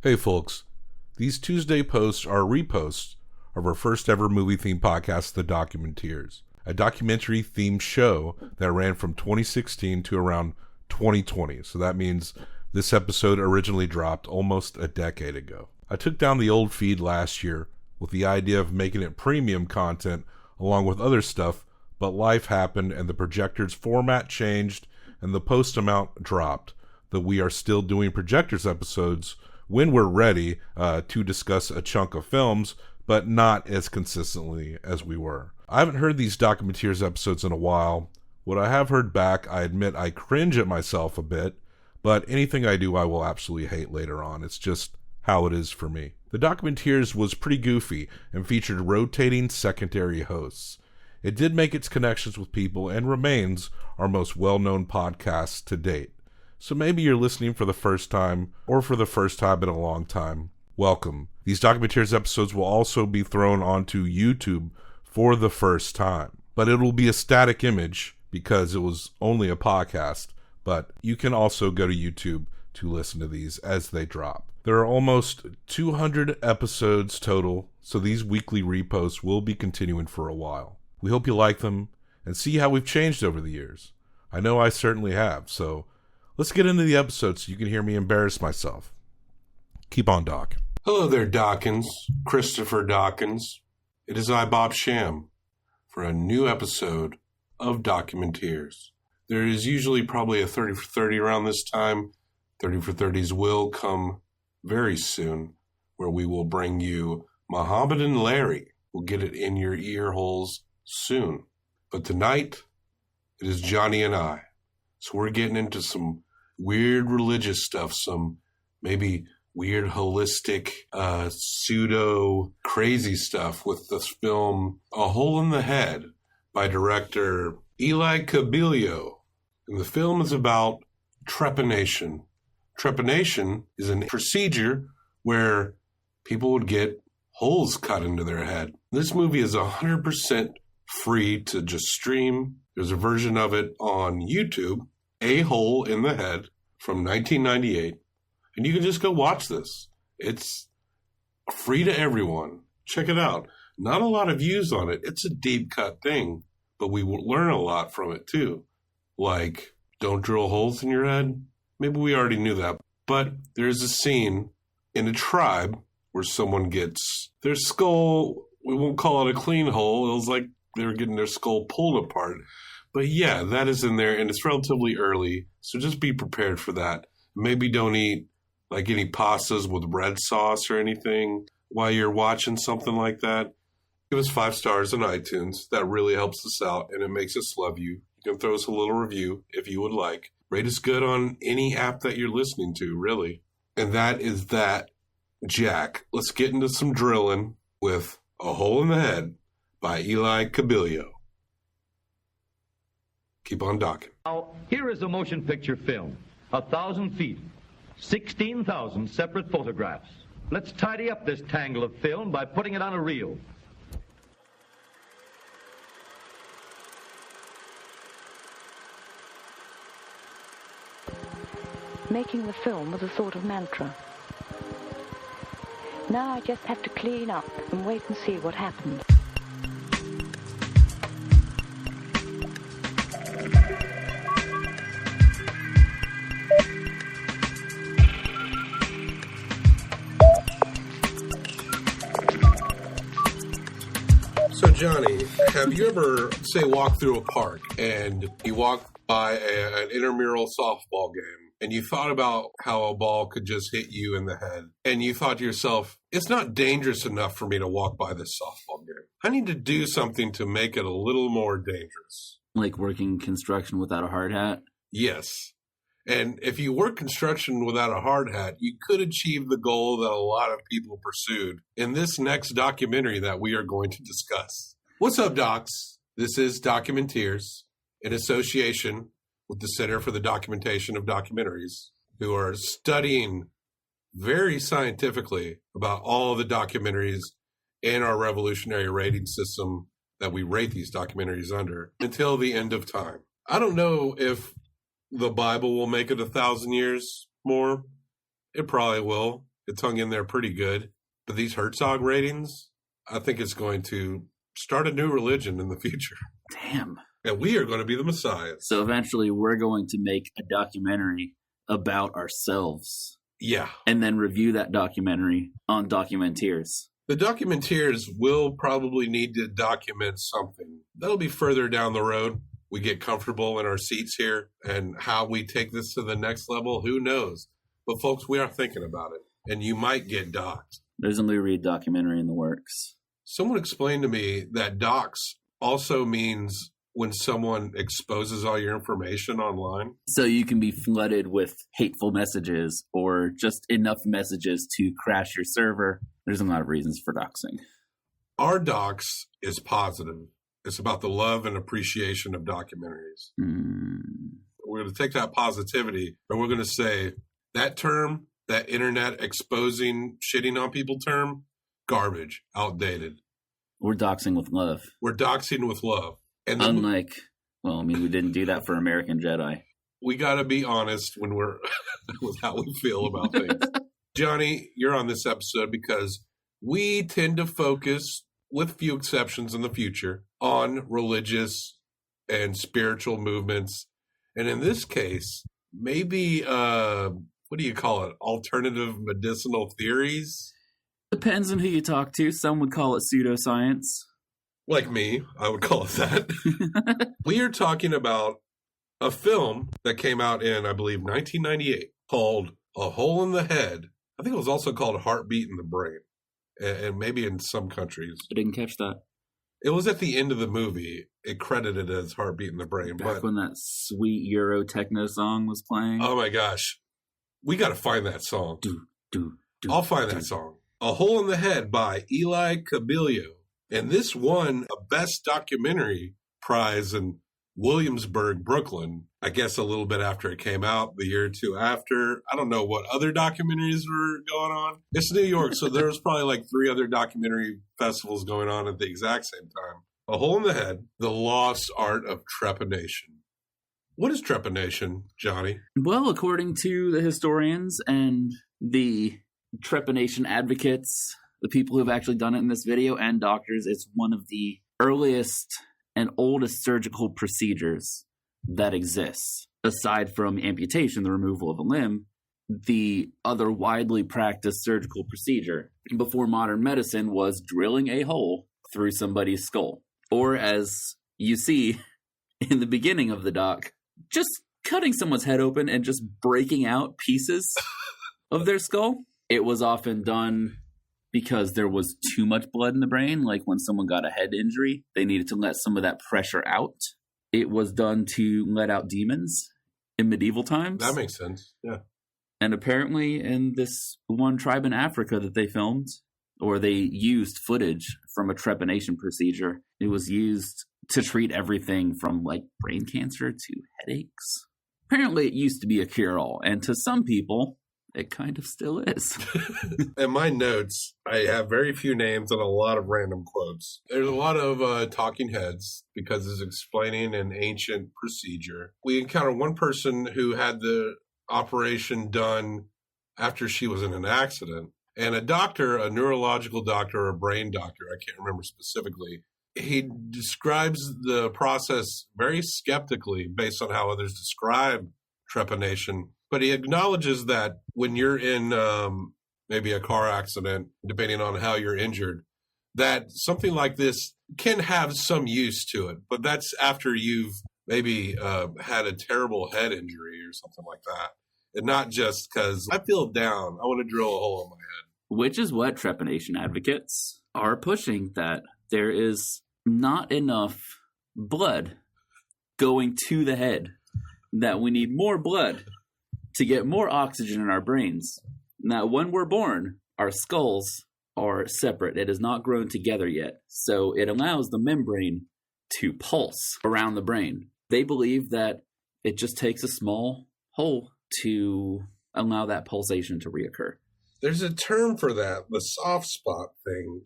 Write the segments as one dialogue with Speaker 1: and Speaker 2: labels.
Speaker 1: Hey folks, these Tuesday posts are reposts of our first ever movie-themed podcast, The Documenteers, a documentary-themed show that ran from 2016 to around 2020. So that means this episode originally dropped almost a decade ago. I took down the old feed last year with the idea of making it premium content along with other stuff, but life happened and the projector's format changed and the post amount dropped. Though we are still doing projectors episodes when we're ready to discuss a chunk of films, but not as consistently as we were. I haven't heard these Documenteers episodes in a while. What I have heard back, I admit I cringe at myself a bit, but anything I do I will absolutely hate later on. It's just how it is for me. The Documenteers was pretty goofy and featured rotating secondary hosts. It did make its connections with people and remains our most well-known podcast to date. So maybe you're listening for the first time or for the first time in a long time. Welcome. These Documenteers episodes will also be thrown onto YouTube for the first time. But it will be a static image because it was only a podcast. But you can also go to YouTube to listen to these as they drop. There are almost 200 episodes total, so these weekly reposts will be continuing for a while. We hope you like them and see how we've changed over the years. I know I certainly have, so let's get into the episode so you can hear me embarrass myself. Keep on, Doc.
Speaker 2: Hello there, Dawkins. Christopher Dawkins. It is I, Bob Sham, for a new episode of Documenteers. There is usually probably a 30 for 30 around this time. 30 for 30s will come very soon, where we will bring you Muhammad and Larry. We'll get it in your ear holes soon. But tonight, it is Johnny and I. So we're getting into some weird religious stuff, some maybe weird holistic, pseudo crazy stuff with this film, A Hole in the Head by director Eli Cabillo. And the film is about trepanation. Trepanation is a procedure where people would get holes cut into their head. This movie is 100% free to just stream. There's a version of it on YouTube, A Hole in the Head from 1998. And you can just go watch this. It's free to everyone. Check it out. Not a lot of views on it. It's a deep cut thing, but we will learn a lot from it too. Like, don't drill holes in your head. Maybe we already knew that. But there's a scene in a tribe where someone gets their skull, we won't call it a clean hole. It was like they were getting their skull pulled apart. But yeah, that is in there, and it's relatively early, so just be prepared for that. Maybe don't eat like any pastas with red sauce or anything while you're watching something like that. Give us 5 stars on iTunes. That really helps us out, and it makes us love you. You can throw us a little review if you would like. Rate us good on any app that you're listening to, really. And that is that, Jack. Let's get into some drilling with A Hole in the Head by Eli Cabillo. Keep on docking.
Speaker 3: Now, here is a motion picture film. 1,000 feet, 16,000 separate photographs. Let's tidy up this tangle of film by putting it on a reel.
Speaker 4: Making the film was a sort of mantra. Now I just have to clean up and wait and see what happens.
Speaker 2: So, Johnny, have you ever, say, walked through a park and you walked by an intramural softball game and you thought about how a ball could just hit you in the head and you thought to yourself, it's not dangerous enough for me to walk by this softball game. I need to do something to make it a little more dangerous.
Speaker 5: Like working construction without a hard hat?
Speaker 2: Yes. And if you work construction without a hard hat, you could achieve the goal that a lot of people pursued in this next documentary that we are going to discuss. What's up, docs? This is Documenteers in association with the Center for the Documentation of Documentaries, who are studying very scientifically about all of the documentaries in our revolutionary rating system that we rate these documentaries under until the end of time. I don't know if the Bible will make it 1,000 years more. It probably will. It's hung in there pretty good. But these Herzog ratings, I think it's going to start a new religion in the future.
Speaker 5: Damn.
Speaker 2: And we are going to be the messiahs.
Speaker 5: So eventually we're going to make a documentary about ourselves.
Speaker 2: Yeah.
Speaker 5: And then review that documentary on Documenteers.
Speaker 2: The Documenteers will probably need to document something. That'll be further down the road. We get comfortable in our seats here, and how we take this to the next level, who knows? But folks, we are thinking about it, and you might get docked.
Speaker 5: There's a Lou Reed documentary in the works.
Speaker 2: Someone explained to me that docs also means when someone exposes all your information online.
Speaker 5: So you can be flooded with hateful messages or just enough messages to crash your server. There's a lot of reasons for doxing.
Speaker 2: Our docs is positive. It's about the love and appreciation of documentaries. We're going to take that positivity and we're going to say that term, that internet exposing, shitting on people term, garbage, outdated.
Speaker 5: We're doxing with love.
Speaker 2: We're doxing with love. And then
Speaker 5: Unlike, well, I mean, we didn't do that for American Jedi.
Speaker 2: we got to be honest when we're with how we feel about things. Johnny, you're on this episode because we tend to focus, with few exceptions in the future, on religious and spiritual movements. And in this case, maybe, what do you call it? Alternative medicinal theories?
Speaker 5: Depends on who you talk to. Some would call it pseudoscience.
Speaker 2: Like me, I would call it that. We are talking about a film that came out in, I believe, 1998 called A Hole in the Head. I think it was also called Heartbeat in the Brain. And maybe in some countries.
Speaker 5: I didn't catch that.
Speaker 2: It was at the end of the movie. It credited as Heartbeat in the Brain.
Speaker 5: Back when that sweet Euro techno song was playing.
Speaker 2: Oh my gosh. We got to find that song. I'll find that song. A Hole in the Head by Eli Cabello. And this won a Best Documentary prize in Williamsburg, Brooklyn. I guess a little bit after it came out, the year or two after. I don't know what other documentaries were going on. It's New York, so there was probably like 3 other documentary festivals going on at the exact same time. A Hole in the Head, The Lost Art of Trepanation. What is trepanation, Johnny?
Speaker 5: Well, according to the historians and the trepanation advocates, the people who have actually done it in this video, and doctors, it's one of the earliest and oldest surgical procedures that exists. Aside from amputation, the removal of a limb, the other widely practiced surgical procedure before modern medicine was drilling a hole through somebody's skull. Or as you see in the beginning of the doc, just cutting someone's head open and just breaking out pieces of their skull. It was often done because there was too much blood in the brain, like when someone got a head injury, they needed to let some of that pressure out. It was done to let out demons in medieval times.
Speaker 2: That makes sense, yeah.
Speaker 5: And apparently in this one tribe in Africa that they filmed, or they used footage from a trepanation procedure, it was used to treat everything from like brain cancer to headaches. Apparently it used to be a cure-all, and to some people, it kind of still is.
Speaker 2: In my notes, I have very few names and a lot of random quotes. There's a lot of talking heads because it's explaining an ancient procedure. We encounter one person who had the operation done after she was in an accident. And a doctor, a neurological doctor or a brain doctor, I can't remember specifically, he describes the process very skeptically based on how others describe trepanation. But he acknowledges that when you're in maybe a car accident, depending on how you're injured, that something like this can have some use to it. But that's after you've maybe had a terrible head injury or something like that. And not just because I feel down, I want to drill a hole in my head.
Speaker 5: Which is what trepanation advocates are pushing, that there is not enough blood going to the head, that we need more blood to get more oxygen in our brains. Now, when we're born, our skulls are separate. It has not grown together yet. So it allows the membrane to pulse around the brain. They believe that it just takes a small hole to allow that pulsation to reoccur.
Speaker 2: There's a term for that, the soft spot thing.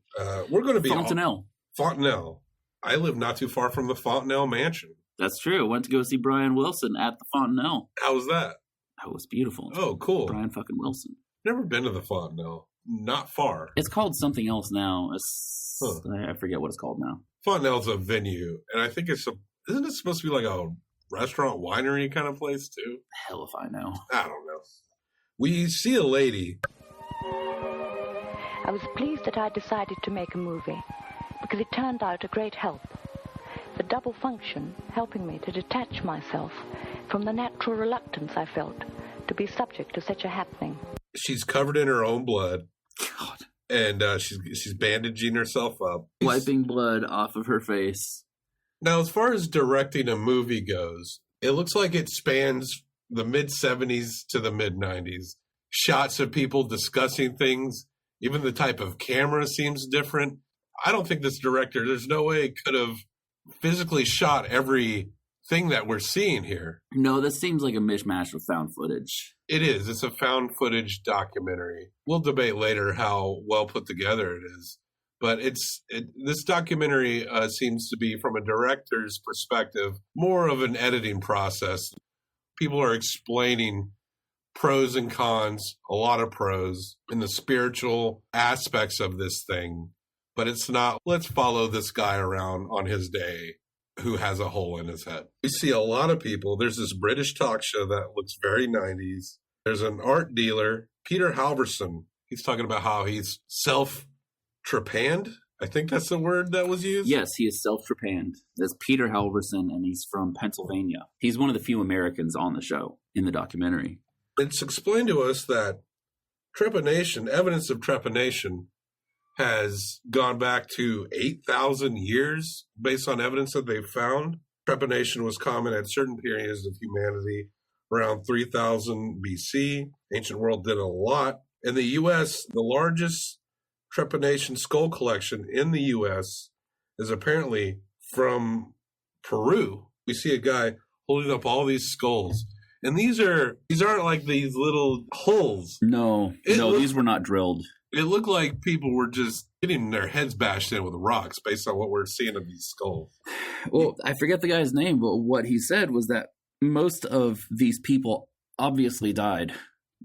Speaker 2: We're going to be...
Speaker 5: Fontanelle.
Speaker 2: Fontanelle. I live not too far from the Fontanelle mansion.
Speaker 5: That's true. I went to go see Brian Wilson at the Fontanelle.
Speaker 2: How was that?
Speaker 5: That was beautiful.
Speaker 2: Oh, cool.
Speaker 5: Brian fucking Wilson.
Speaker 2: Never been to the Fontenelle. Not far.
Speaker 5: It's called something else now. I forget what it's called now.
Speaker 2: Fontenelle's a venue, and I think isn't it supposed to be like a restaurant winery kind of place too?
Speaker 5: Hell if I know.
Speaker 2: I don't know. We see a lady.
Speaker 4: I was pleased that I decided to make a movie because it turned out a great help. The double function helping me to detach myself from the natural reluctance I felt to be subject to such a happening.
Speaker 2: She's covered in her own blood.
Speaker 5: God.
Speaker 2: And she's bandaging herself up.
Speaker 5: Wiping blood off of her face.
Speaker 2: Now, as far as directing a movie goes, it looks like it spans the mid-'70s to the mid-'90s. Shots of people discussing things. Even the type of camera seems different. I don't think this director, there's no way it could have physically shot every thing that we're seeing here.
Speaker 5: No, this seems like a mishmash of found footage.
Speaker 2: It is. It's a found footage documentary. We'll debate later how well put together it is. But this documentary seems to be, from a director's perspective, more of an editing process. People are explaining pros and cons, a lot of pros, and the spiritual aspects of this thing. But it's not, let's follow this guy around on his day who has a hole in his head. We see a lot of people. There's this British talk show that looks very 90s. There's an art dealer, Peter Halverson. He's talking about how he's self-trepanned. I think that's the word that was used.
Speaker 5: Yes, he is self-trepanned. That's Peter Halverson, and he's from Pennsylvania. He's one of the few Americans on the show in the documentary.
Speaker 2: It's explained to us that trepanation, evidence of trepanation, has gone back to 8,000 years based on evidence that they've found. Trepanation was common at certain periods of humanity around 3000 BC. Ancient world did a lot. In the U.S., the largest trepanation skull collection in the U.S. is apparently from Peru. We see a guy holding up all these skulls. And these aren't like these little holes.
Speaker 5: No, these were not drilled.
Speaker 2: It looked like people were just getting their heads bashed in with rocks based on what we're seeing of these skulls.
Speaker 5: Well, I forget the guy's name, but what he said was that most of these people obviously died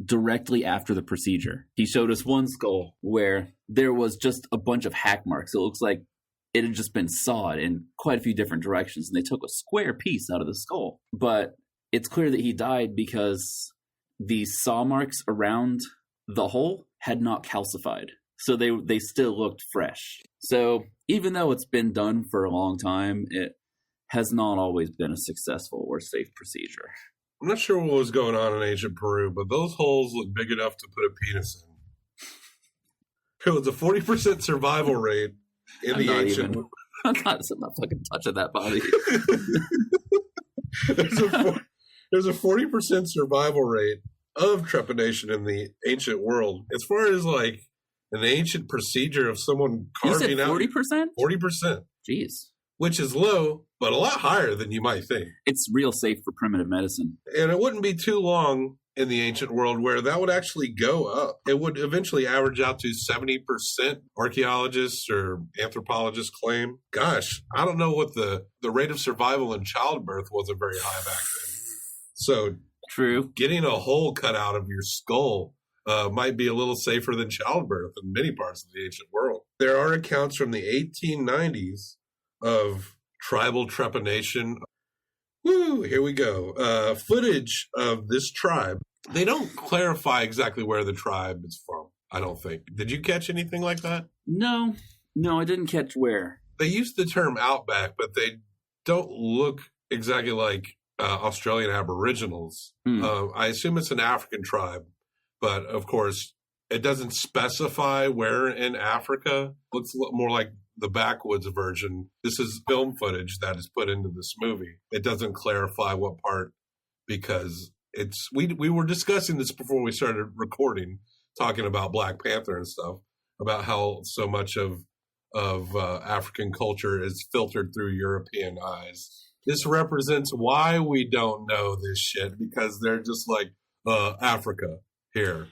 Speaker 5: directly after the procedure. He showed us one skull where there was just a bunch of hack marks. It looks like it had just been sawed in quite a few different directions, and they took a square piece out of the skull. But it's clear that he died because the saw marks around the hole had not calcified. So they still looked fresh. So even though it's been done for a long time, it has not always been a successful or safe procedure.
Speaker 2: I'm not sure what was going on in ancient Peru, but those holes look big enough to put a penis in. It was a 40% survival rate in the ancient...
Speaker 5: I'm not fucking touching that body.
Speaker 2: There's a 40% survival rate of trepanation in the ancient world. As far as like an ancient procedure of someone carving out...
Speaker 5: 40%?
Speaker 2: 40%.
Speaker 5: Jeez.
Speaker 2: Which is low, but a lot higher than you might think.
Speaker 5: It's real safe for primitive medicine.
Speaker 2: And it wouldn't be too long in the ancient world where that would actually go up. It would eventually average out to 70%, archaeologists or anthropologists claim. Gosh, I don't know what the rate of survival in childbirth wasn't very high back then. So
Speaker 5: true.
Speaker 2: Getting a hole cut out of your skull might be a little safer than childbirth in many parts of the ancient world. There are accounts from the 1890s of tribal trepanation. Woo, here we go. Footage of this tribe. They don't clarify exactly where the tribe is from, I don't think. Did you catch anything like that?
Speaker 5: No, I didn't catch where.
Speaker 2: They use the term outback, but they don't look exactly like Australian Aboriginals. I assume it's an African tribe, but of course, it doesn't specify where in Africa. It looks a lot more like the backwoods version. This is film footage that is put into this movie. It doesn't clarify what part, because it's we were discussing this before we started recording, talking about Black Panther and stuff, about how so much of African culture is filtered through European eyes. This represents why we don't know this shit, because they're just like, Africa here.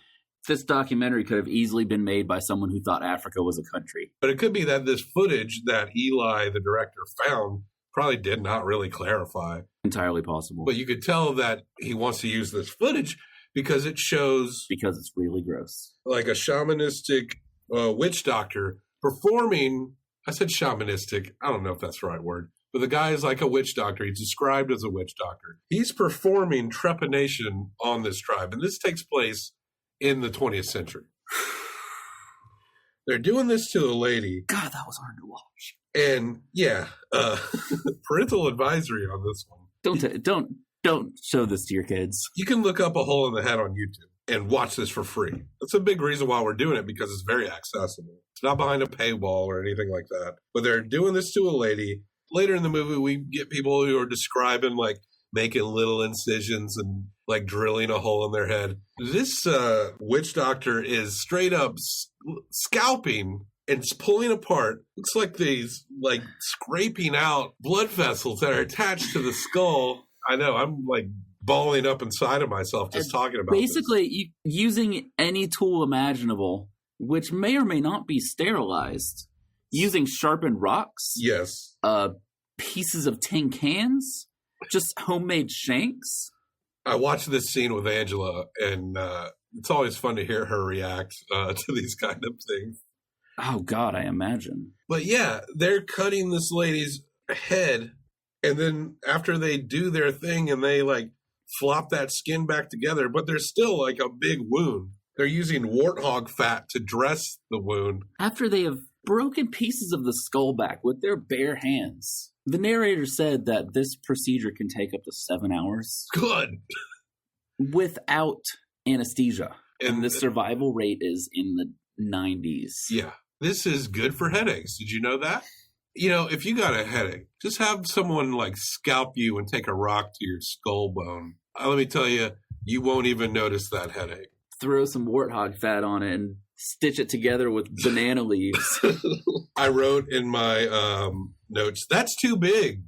Speaker 5: This documentary could have easily been made by someone who thought Africa was a country.
Speaker 2: But it could be that this footage that Eli, the director, found probably did not really clarify.
Speaker 5: Entirely possible.
Speaker 2: But you could tell that he wants to use this footage because it shows
Speaker 5: Because it's really gross.
Speaker 2: like a shamanistic witch doctor performing. I said shamanistic. I don't know if that's the right word. But the guy is like a witch doctor. He's described as a witch doctor. He's performing trepanation on this tribe. And this takes place in the 20th century. They're doing this to a lady.
Speaker 5: God, that was hard to watch.
Speaker 2: And yeah, parental advisory on this one.
Speaker 5: Don't show this to your kids.
Speaker 2: You can look up A Hole in the Head on YouTube and watch this for free. That's a big reason why we're doing it, because it's very accessible. It's not behind a paywall or anything like that. But they're doing this to a lady. Later in the movie, we get people who are describing like making little incisions and like drilling a hole in their head. This witch doctor is straight up scalping and pulling apart. Looks like these like scraping out blood vessels that are attached to the skull. I know, I'm like balling up inside of myself just talking about
Speaker 5: basically using any tool imaginable, which may or may not be sterilized, using sharpened rocks.
Speaker 2: Yes.
Speaker 5: Pieces of tin cans, just homemade shanks.
Speaker 2: I watched this scene with Angela, and it's always fun to hear her react to these kind of things.
Speaker 5: Oh, God, I imagine.
Speaker 2: But yeah, they're cutting this lady's head, and then after they do their thing and they like flop that skin back together, but there's still like a big wound. They're using warthog fat to dress the wound.
Speaker 5: After they have broken pieces of the skull back with their bare hands. The narrator said that this procedure can take up to 7 hours.
Speaker 2: Good.
Speaker 5: Without anesthesia. And the survival rate is in the 90s.
Speaker 2: Yeah. This is good for headaches. Did you know that? You know, if you got a headache, just have someone like scalp you and take a rock to your skull bone. Let me tell you, you won't even notice that headache.
Speaker 5: Throw some warthog fat on it and stitch it together with banana leaves.
Speaker 2: I wrote in my notes, that's too big.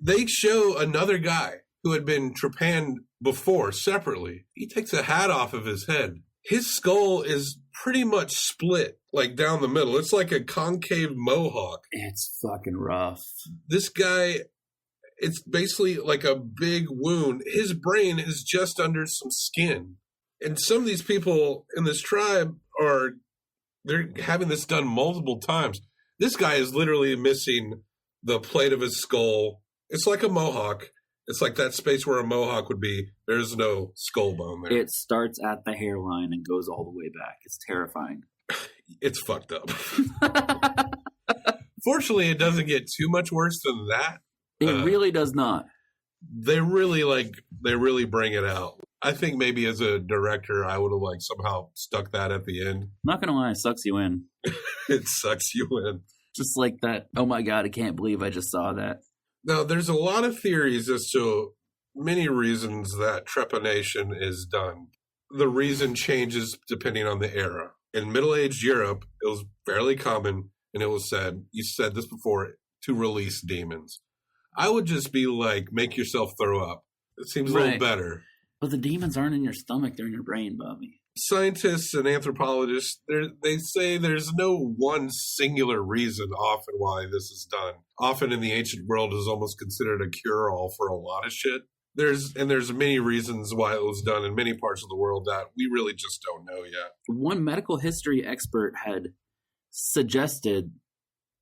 Speaker 2: They show another guy who had been trepanned before separately. He takes a hat off of his head. His skull is pretty much split, like down the middle. It's like a concave mohawk.
Speaker 5: It's fucking rough.
Speaker 2: This guy, it's basically like a big wound. His brain is just under some skin. And some of these people in this tribe they're having this done multiple times. This guy is literally missing the plate of his skull. It's like a mohawk. It's like that space where a mohawk would be. There's no skull bone there.
Speaker 5: It starts at the hairline and goes all the way back. It's terrifying.
Speaker 2: It's fucked up. Fortunately, it doesn't get too much worse than that.
Speaker 5: It really does not.
Speaker 2: They really bring it out. I think maybe as a director, I would have like somehow stuck that at the end.
Speaker 5: Not gonna lie, it sucks you in.
Speaker 2: It sucks you in.
Speaker 5: Just like that. Oh my God, I can't believe I just saw that.
Speaker 2: Now, there's a lot of theories as to many reasons that trepanation is done. The reason changes depending on the era. In middle-aged Europe, it was fairly common, and it was said, you said this before, to release demons. I would just be like, make yourself throw up. It seems a little better.
Speaker 5: But the demons aren't in your stomach, they're in your brain, Bobby.
Speaker 2: Scientists and anthropologists, they say there's no one singular reason often why this is done. Often in the ancient world is almost considered a cure-all for a lot of shit. There's many reasons why it was done in many parts of the world that we really just don't know yet.
Speaker 5: One medical history expert had suggested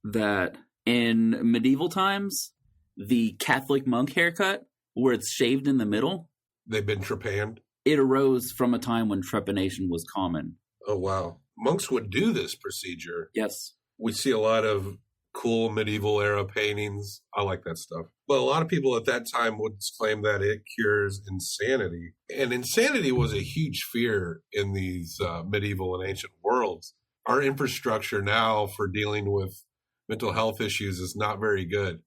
Speaker 5: that in medieval times, the Catholic monk haircut, where it's shaved in the middle,
Speaker 2: they've been trepanned.
Speaker 5: It arose from a time when trepanation was common.
Speaker 2: Oh, wow. Monks would do this procedure.
Speaker 5: Yes.
Speaker 2: We see a lot of cool medieval era paintings. I like that stuff. But a lot of people at that time would claim that it cures insanity. And insanity was a huge fear in these medieval and ancient worlds. Our infrastructure now for dealing with mental health issues is not very good.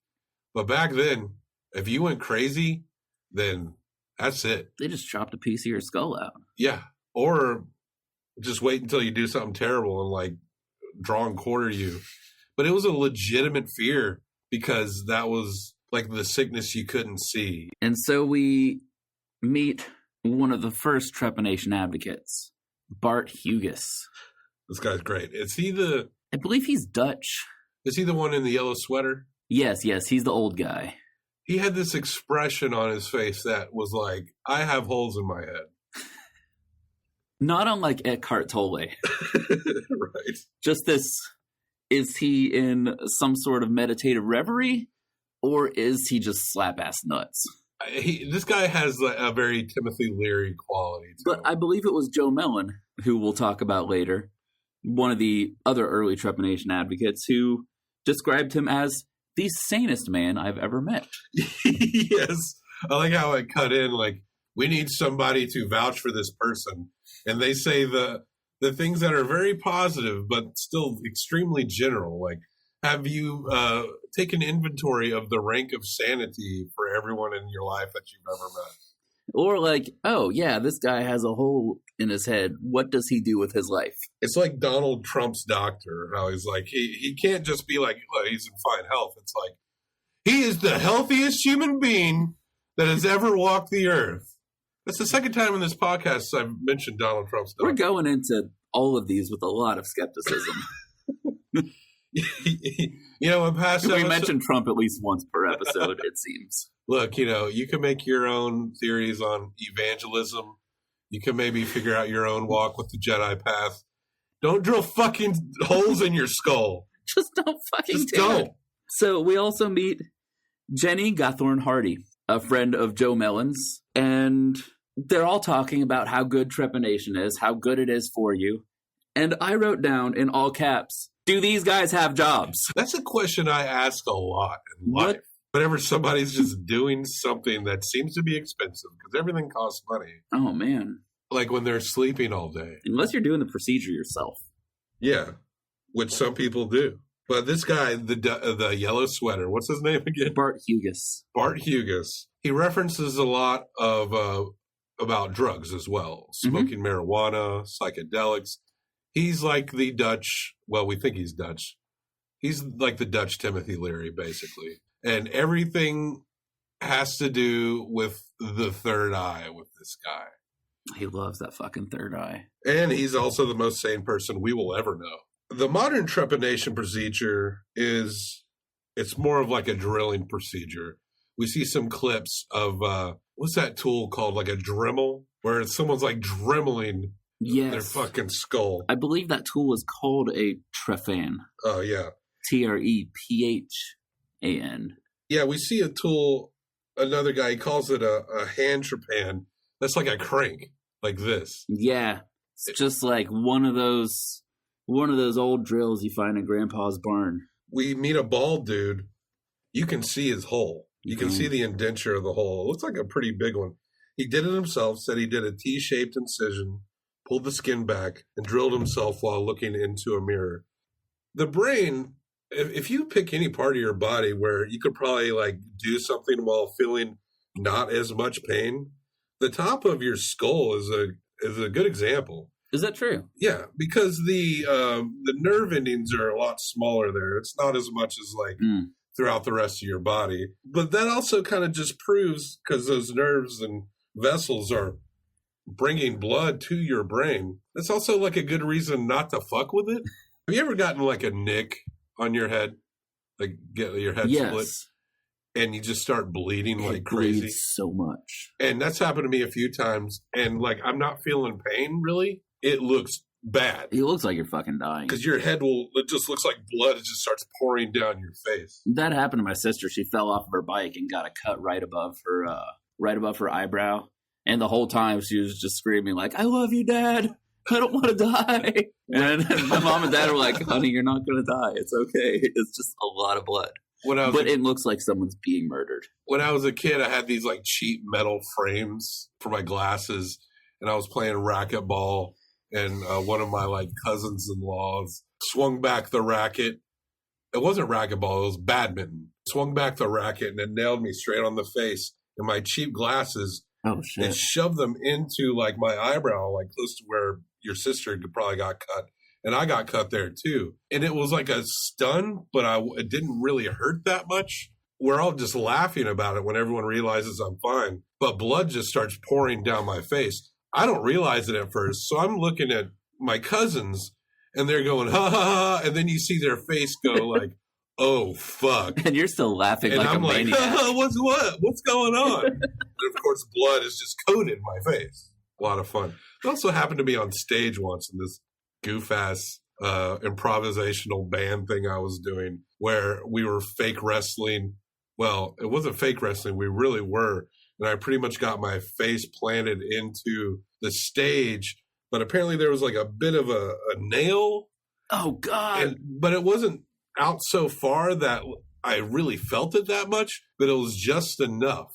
Speaker 2: But back then, if you went crazy, then that's it.
Speaker 5: They just chopped a piece of your skull out.
Speaker 2: Yeah. Or just wait until you do something terrible and like draw and quarter you. But it was a legitimate fear because that was like the sickness you couldn't see.
Speaker 5: And so we meet one of the first trepanation advocates, Bart Hughes.
Speaker 2: This guy's great.
Speaker 5: I believe he's Dutch.
Speaker 2: Is he the one in the yellow sweater?
Speaker 5: Yes, he's the old guy.
Speaker 2: he had this expression on his face that was like, I have holes in my head.
Speaker 5: Not unlike Eckhart Tolle.
Speaker 2: Right.
Speaker 5: Just this, is he in some sort of meditative reverie, or is he just slap-ass nuts?
Speaker 2: This guy has a very Timothy Leary quality to
Speaker 5: But
Speaker 2: him.
Speaker 5: I believe it was Joe Mellon, who we'll talk about later, one of the other early trepanation advocates, who described him as the sanest man I've ever met.
Speaker 2: Yes. I like how it cut in, like, we need somebody to vouch for this person. And they say the things that are very positive, but still extremely general. Like, have you taken inventory of the rank of sanity for everyone in your life that you've ever met?
Speaker 5: Or like, oh yeah, this guy has a hole in his head. What does he do with his life?
Speaker 2: It's like Donald Trump's doctor, how he's like, he can't just be like, well, he's in fine health. It's like, he is the healthiest human being that has ever walked the earth. That's the second time in this podcast I've mentioned Donald Trump's doctor.
Speaker 5: We're going into all of these with a lot of skepticism.
Speaker 2: You know, in past
Speaker 5: We
Speaker 2: episodes,
Speaker 5: mentioned Trump at least once per episode, it seems.
Speaker 2: look, you know, you can make your own theories on evangelism. You can maybe figure out your own walk with the Jedi path. Don't drill fucking holes in your skull.
Speaker 5: Just don't fucking
Speaker 2: Just
Speaker 5: do
Speaker 2: don't.
Speaker 5: it. So we also meet Jenny Gathorn Hardy, a friend of Joe Mellon's, and they're all talking about how good trepanation is, how good it is for you. And I wrote down in all caps, do these guys have jobs?
Speaker 2: That's a question I ask a lot in life.
Speaker 5: What?
Speaker 2: Whenever somebody's just doing something that seems to be expensive, because everything costs money,
Speaker 5: Oh, man.
Speaker 2: like when they're sleeping all day.
Speaker 5: Unless you're doing the procedure yourself.
Speaker 2: Yeah, which some people do. But this guy, the yellow sweater, what's his name again?
Speaker 5: Bart Hughes.
Speaker 2: Bart Hughes. He references a lot of about drugs as well, smoking marijuana, psychedelics. He's like the Dutch. Well, we think he's Dutch. He's like the Dutch Timothy Leary, basically, and everything has to do with the third eye with this guy.
Speaker 5: He loves that fucking third eye.
Speaker 2: And he's also the most sane person we will ever know. The modern trepanation procedure it's more of like a drilling procedure. We see some clips of, what's that tool called? Like a Dremel, where someone's like dremeling
Speaker 5: Yes.
Speaker 2: their fucking skull.
Speaker 5: I believe that tool was called a Trephan.
Speaker 2: Oh, yeah.
Speaker 5: Trephan.
Speaker 2: Yeah, we see a tool, another guy, he calls it a hand trepan. That's like a crank, like this.
Speaker 5: Yeah. It's just like one of those old drills you find in Grandpa's barn.
Speaker 2: We meet a bald dude. You can see his hole. You can see the indenture of the hole. It looks like a pretty big one. He did it himself, said he did a T-shaped incision, pulled the skin back, and drilled himself while looking into a mirror. The brain, if you pick any part of your body where you could probably like do something while feeling not as much pain, the top of your skull is a good example.
Speaker 5: Is that true?
Speaker 2: Yeah, because the nerve endings are a lot smaller there. It's not as much as like throughout the rest of your body. But that also kind of just proves, because those nerves and vessels are bringing blood to your brain, that's also like a good reason not to fuck with it. Have you ever gotten like a nick on your head? Like get your head split? And you just start bleeding like crazy?
Speaker 5: Bleeds so much.
Speaker 2: And that's happened to me a few times. And like I'm not feeling pain really. It looks bad.
Speaker 5: It looks like you're fucking dying.
Speaker 2: Because your head it just looks like blood. It just starts pouring down your face.
Speaker 5: That happened to my sister. She fell off of her bike and got a cut right above her eyebrow. And the whole time she was just screaming like, "I love you, Dad. I don't want to die." And my mom and dad were like, "Honey, you're not going to die. It's okay. It's just a lot of blood." But it looks like someone's being murdered.
Speaker 2: When I was a kid, I had these like cheap metal frames for my glasses. And I was playing racquetball. And one of my like cousins-in-laws swung back the racket. It wasn't racquetball, it was badminton. Swung back the racket and it nailed me straight on the face. And my cheap glasses, it shoved them into like my eyebrow, like close to where your sister probably got cut. And I got cut there too. And it was like a stun, but it didn't really hurt that much. We're all just laughing about it when everyone realizes I'm fine. But blood just starts pouring down my face. I don't realize it at first. So I'm looking at my cousins and they're going, ha ha ha. And then you see their face go like oh, fuck.
Speaker 5: And you're still laughing
Speaker 2: And
Speaker 5: like
Speaker 2: I'm
Speaker 5: a
Speaker 2: like,
Speaker 5: maniac.
Speaker 2: what's going on? And of course, blood is just coated in my face. A lot of fun. It also happened to be on stage once in this goof-ass improvisational band thing I was doing where we were fake wrestling. Well, it wasn't fake wrestling. We really were. And I pretty much got my face planted into the stage. But apparently there was like a bit of a nail.
Speaker 5: Oh, God.
Speaker 2: But it wasn't out so far that I really felt it that much, but it was just enough.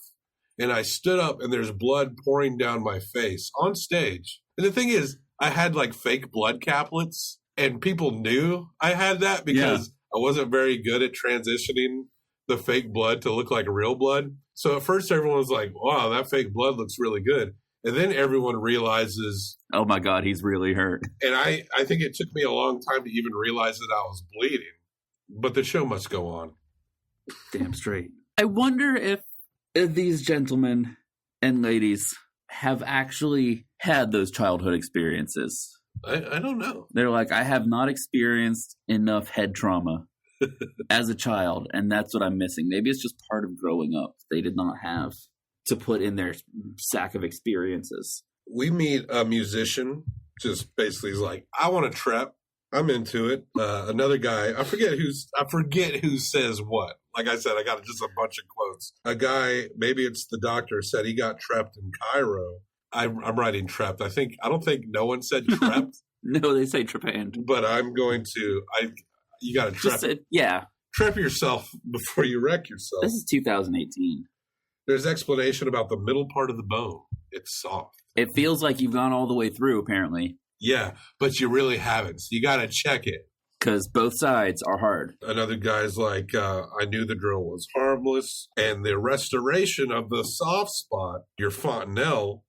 Speaker 2: And I stood up and there's blood pouring down my face on stage. And the thing is, I had like fake blood caplets and people knew I had that because I wasn't very good at transitioning the fake blood to look like real blood. So at first everyone was like, wow, that fake blood looks really good. And then everyone realizes,
Speaker 5: oh my God, he's really hurt.
Speaker 2: And I think it took me a long time to even realize that I was bleeding. But the show must go on.
Speaker 5: Damn straight. I wonder if these gentlemen and ladies have actually had those childhood experiences.
Speaker 2: I don't know.
Speaker 5: They're like, I have not experienced enough head trauma as a child, and that's what I'm missing. Maybe it's just part of growing up. They did not have to put in their sack of experiences.
Speaker 2: We meet a musician, just basically is like, I want to trap. I'm into it. Another guy, I forget who says what. Like I said, I got just a bunch of quotes. A guy, maybe it's the doctor, said he got trapped in Cairo. I'm writing trapped. I don't think no one said trapped.
Speaker 5: No, they say trepanned.
Speaker 2: But I'm going to, you got to trap. Trap yourself before you wreck yourself.
Speaker 5: This is 2018.
Speaker 2: There's explanation about the middle part of the bone. It's soft.
Speaker 5: It feels like you've gone all the way through, apparently.
Speaker 2: Yeah, but you really haven't. So you got to check it.
Speaker 5: Because both sides are hard.
Speaker 2: Another guy's like, I knew the drill was harmless. And the restoration of the soft spot, your fontanelle,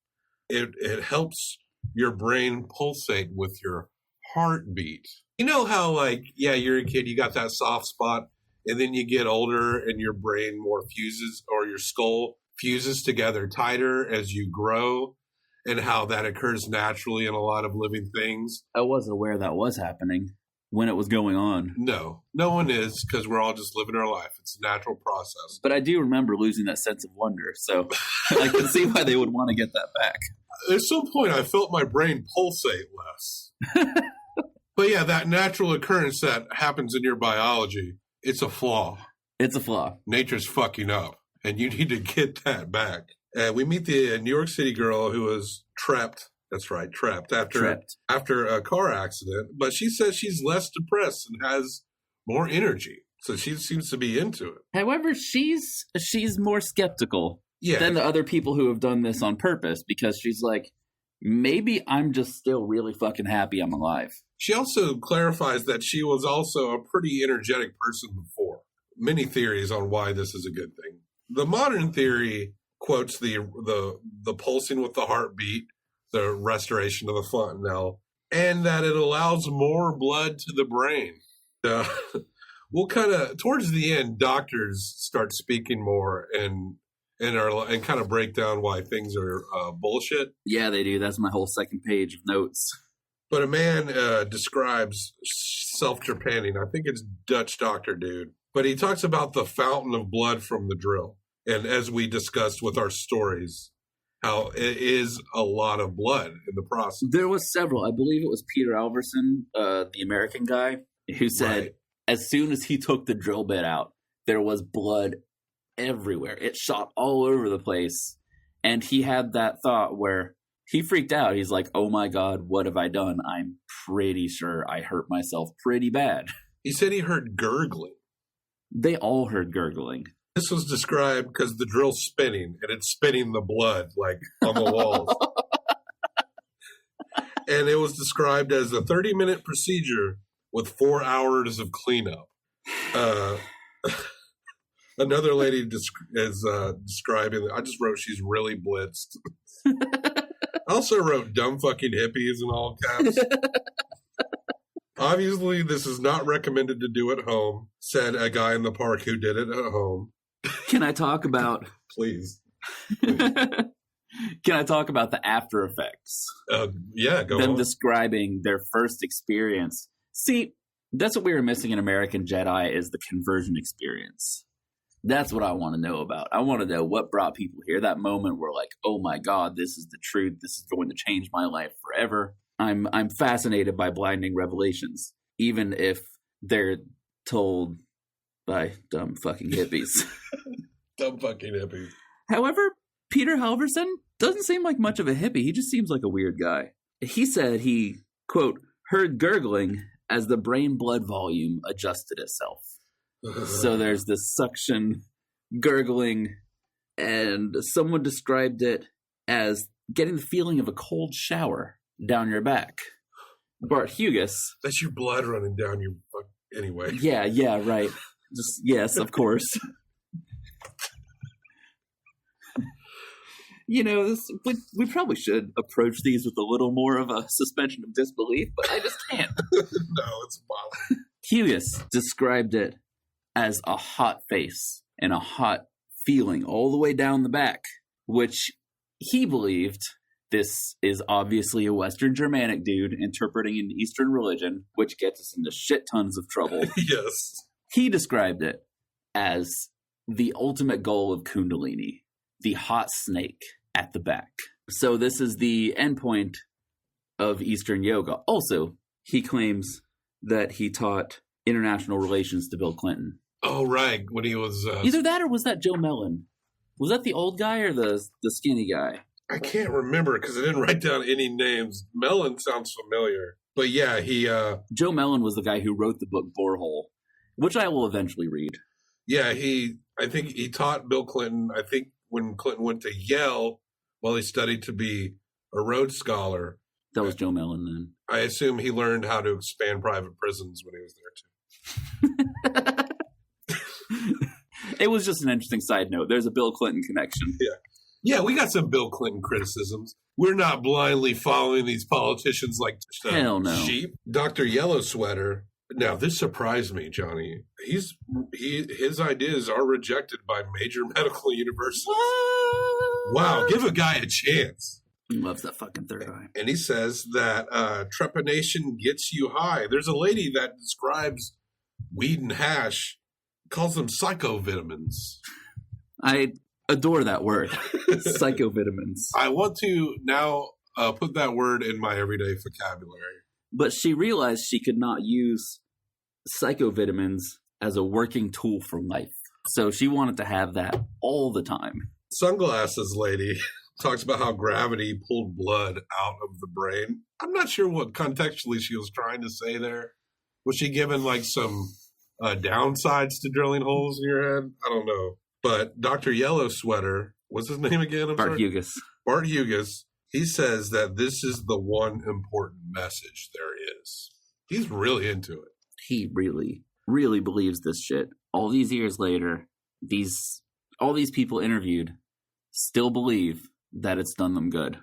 Speaker 2: it helps your brain pulsate with your heartbeat. You know how, like, yeah, you're a kid, you got that soft spot, and then you get older and your brain more fuses, or your skull fuses together tighter as you grow, and how that occurs naturally in a lot of living things.
Speaker 5: I wasn't aware that was happening when it was going on.
Speaker 2: No one is, because we're all just living our life. It's a natural process.
Speaker 5: But I do remember losing that sense of wonder, so I can see why they would want to get that back.
Speaker 2: At some point, I felt my brain pulsate less. But yeah, that natural occurrence that happens in your biology, it's a flaw.
Speaker 5: It's a flaw.
Speaker 2: Nature's fucking up, and you need to get that back. We meet the New York City girl who was trapped. That's right, trapped after a car accident. But she says she's less depressed and has more energy, so she seems to be into it.
Speaker 5: However, she's more skeptical than the other people who have done this on purpose, because she's like, maybe I'm just still really fucking happy I'm alive.
Speaker 2: She also clarifies that she was also a pretty energetic person before. Many theories on why this is a good thing. The modern theory quotes the pulsing with the heartbeat, the restoration of the fontanelle, and that it allows more blood to the brain. We'll kind of, towards the end, doctors start speaking more and kind of break down why things are bullshit. Yeah, they do. That's my whole second page of notes. But a man describes self-trepanning. I think it's Dutch doctor dude. But he talks about the fountain of blood from the drill. And as we discussed with our stories, how it is a lot of blood in the process. There was several. I believe it was Peter Alverson, the American guy, who said as soon as he took the drill bit out, there was blood everywhere. It shot all over the place. And he had that thought where he freaked out. He's like, oh my God, what have I done? I'm pretty sure I hurt myself pretty bad. He said he heard gurgling. They all heard gurgling. This was described because the drill's spinning, and it's spinning the blood, like, on the walls. And it was described as a 30-minute procedure with 4 hours of cleanup. Another lady is describing, I just wrote she's really blitzed. I also wrote dumb fucking hippies in all caps. Obviously, this is not recommended to do at home, said a guy in the park who did it at home. Can I talk about... Please. Can I talk about the after effects? Yeah, go on. Them describing their first experience. See,
Speaker 5: That's what we were missing in American Jedi, is the conversion experience. That's what I want to know about. I want to know what brought people here. That moment where like, oh my God, this is the truth. This is going to change my life forever. I'm fascinated by blinding revelations, even if they're told by dumb fucking hippies.
Speaker 2: Dumb fucking hippies.
Speaker 5: However, Peter Halverson doesn't seem like much of a hippie. He just seems like a weird guy. He said he, quote, heard gurgling as the brain-blood volume adjusted itself. So there's this suction, gurgling, and someone described it as getting the feeling of a cold shower down your back. Bart Hughes.
Speaker 2: That's your blood running down your butt anyway.
Speaker 5: Yeah, right. Just, yes, of course. You know, we probably should approach these with a little more of a suspension of disbelief, but I just can't.
Speaker 2: No, it's impossible.
Speaker 5: Hughes described it as a hot face and a hot feeling all the way down the back, which he believed this is obviously a Western Germanic dude interpreting an Eastern religion, which gets us into shit tons of trouble.
Speaker 2: Yes.
Speaker 5: He described it as the ultimate goal of Kundalini, the hot snake at the back. So this is the endpoint of Eastern yoga. Also, he claims that he taught international relations to Bill Clinton.
Speaker 2: Oh, right. When he was...
Speaker 5: Either that or was that Joe Mellon? Was that the old guy or the skinny guy?
Speaker 2: I can't remember because I didn't write down any names. Mellon sounds familiar. But yeah, he...
Speaker 5: Joe Mellon was the guy who wrote the book Borehole, which I will eventually read.
Speaker 2: Yeah, I think he taught Bill Clinton, I think when Clinton went to Yale while he studied to be a Rhodes Scholar.
Speaker 5: That was Joe Mellon then.
Speaker 2: I assume he learned how to expand private prisons when he was there too.
Speaker 5: It was just an interesting side note. There's a Bill Clinton connection.
Speaker 2: Yeah, we got some Bill Clinton criticisms. We're not blindly following these politicians like
Speaker 5: hell no.
Speaker 2: Sheep. Dr. Yellow Sweater. Now, this surprised me, Johnny. His ideas are rejected by major medical universities.
Speaker 5: What?
Speaker 2: Wow, give a guy a chance.
Speaker 5: He loves that fucking third eye.
Speaker 2: And he says that trepanation gets you high. There's a lady that describes weed and hash, calls them psychovitamins.
Speaker 5: I adore that word, psychovitamins.
Speaker 2: I want to now put that word in my everyday vocabulary.
Speaker 5: But she realized she could not use psychovitamins as a working tool for life. So she wanted to have that all the time.
Speaker 2: Sunglasses lady talks about how gravity pulled blood out of the brain. I'm not sure what contextually she was trying to say there. Was she given like some downsides to drilling holes in your head? I don't know. But Dr. Yellow Sweater, what's his name again?
Speaker 5: Bart Hughes.
Speaker 2: Bart Hughes. He says that this is the one important message there is. He's really into it.
Speaker 5: He really, really believes this shit. All these years later, all these people interviewed still believe that it's done them good.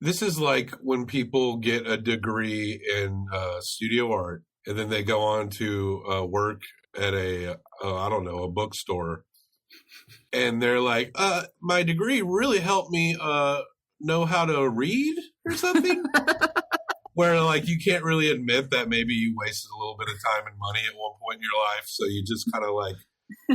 Speaker 2: This is like when people get a degree in studio art and then they go on to work at a bookstore. And they're like, my degree really helped me know how to read or something. Where like you can't really admit that maybe you wasted a little bit of time and money at one point in your life. So you just kind of like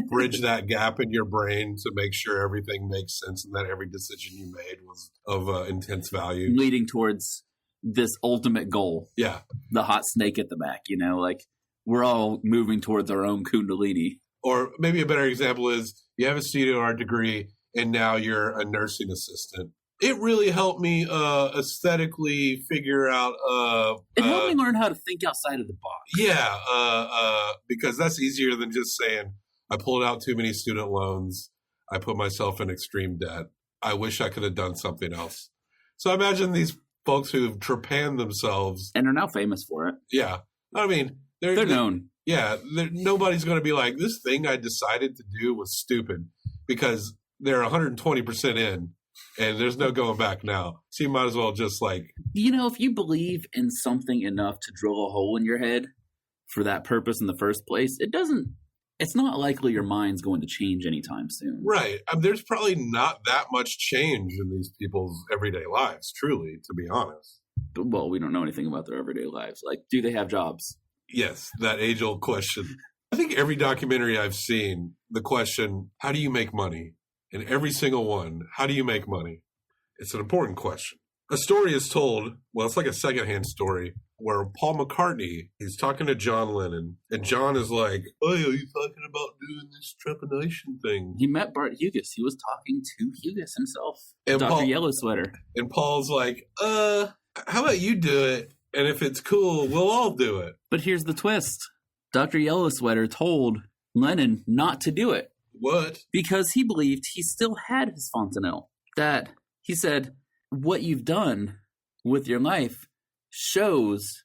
Speaker 2: bridge that gap in your brain to make sure everything makes sense and that every decision you made was of intense value.
Speaker 5: Leading towards this ultimate goal.
Speaker 2: Yeah.
Speaker 5: The hot snake at the back, like we're all moving towards our own Kundalini.
Speaker 2: Or maybe a better example is you have a studio art degree and now you're a nursing assistant. It really helped me aesthetically figure out...
Speaker 5: it helped me learn how to think outside of the box.
Speaker 2: Yeah, because that's easier than just saying, I pulled out too many student loans. I put myself in extreme debt. I wish I could have done something else. So I imagine these folks who've trepanned themselves...
Speaker 5: And are now famous for it.
Speaker 2: Yeah. I mean...
Speaker 5: They're known.
Speaker 2: Yeah, nobody's going to be like, this thing I decided to do was stupid, because they're 120% in, and there's no going back now. So you might as well just like...
Speaker 5: if you believe in something enough to drill a hole in your head for that purpose in the first place, it's not likely your mind's going to change anytime soon.
Speaker 2: Right. There's probably not that much change in these people's everyday lives, truly, to be honest.
Speaker 5: Well, we don't know anything about their everyday lives. Like, do they have jobs?
Speaker 2: Yes, that age-old question. I think every documentary I've seen, the question, how do you make money? In every single one, how do you make money? It's an important question. A story is told, well, it's like a secondhand story, where Paul McCartney, he's talking to John Lennon, and John is like, oh, are you talking about doing this trepanation thing?
Speaker 5: He met Bart Hughes. He was talking to Hughes himself.
Speaker 2: And
Speaker 5: Dr. Yellow Sweater.
Speaker 2: And Paul's like, how about you do it? And if it's cool, we'll all do it.
Speaker 5: But here's the twist. Dr. Yellow Sweater told Lennon not to do it.
Speaker 2: What?
Speaker 5: Because he believed he still had his fontanelle. That, he said, what you've done with your life shows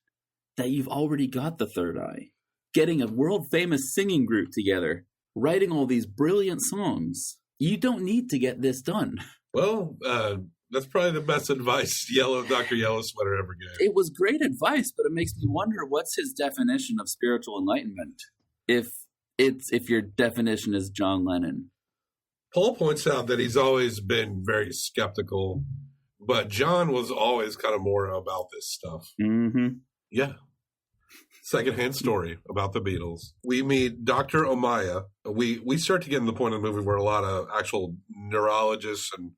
Speaker 5: that you've already got the third eye. Getting a world-famous singing group together, writing all these brilliant songs. You don't need to get this done.
Speaker 2: Well, that's probably the best advice Dr. Yellow Sweater ever gave.
Speaker 5: It was great advice, but it makes me wonder what's his definition of spiritual enlightenment. If your definition is John Lennon.
Speaker 2: Paul points out that he's always been very skeptical, but John was always kind of more about this stuff.
Speaker 5: Mm-hmm.
Speaker 2: Yeah. Secondhand story about the Beatles. We meet Dr. Omaya. We start to get in the point of the movie where a lot of actual neurologists and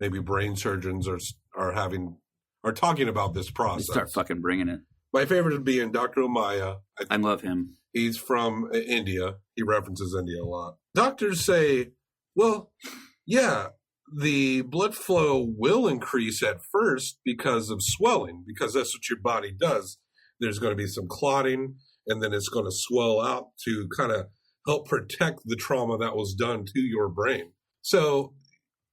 Speaker 2: maybe brain surgeons are talking about this process.
Speaker 5: They start fucking bringing it.
Speaker 2: My favorite is being Dr. Omaya.
Speaker 5: I love him.
Speaker 2: He's from India. He references India a lot. Doctors say, well, yeah, the blood flow will increase at first because of swelling, because that's what your body does. There's going to be some clotting, and then it's going to swell out to kind of help protect the trauma that was done to your brain. So,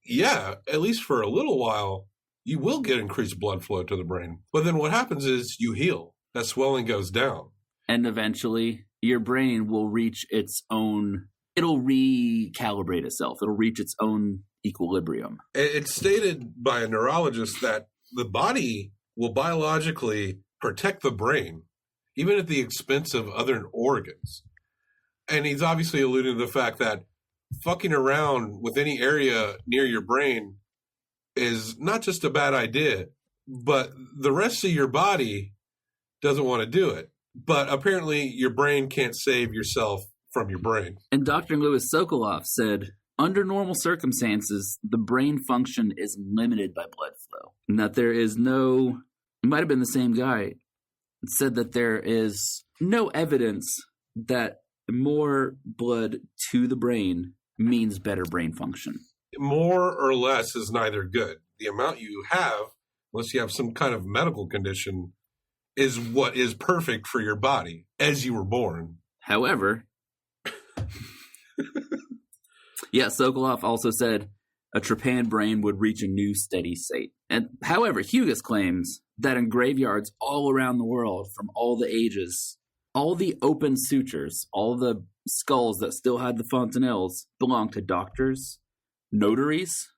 Speaker 2: yeah, at least for a little while, you will get increased blood flow to the brain. But then what happens is you heal. That swelling goes down.
Speaker 5: And eventually, your brain will reach its own, it'll recalibrate itself. It'll reach its own equilibrium.
Speaker 2: It's stated by a neurologist that the body will biologically protect the brain, even at the expense of other organs. And he's obviously alluding to the fact that fucking around with any area near your brain is not just a bad idea, but the rest of your body doesn't want to do it. But apparently your brain can't save yourself from your brain.
Speaker 5: And Dr. Louis Sokolov said, under normal circumstances, the brain function is limited by blood flow. And that there is no, it might have been the same guy, said that there is no evidence that more blood to the brain means better brain function.
Speaker 2: More or less is neither good. The amount you have, unless you have some kind of medical condition, is what is perfect for your body as you were born.
Speaker 5: However, yeah, Sokolov also said a trepan brain would reach a new steady state. And however, Hughes claims that in graveyards all around the world from all the ages, all the open sutures, all the skulls that still had the fontanelles belonged to doctors, notaries,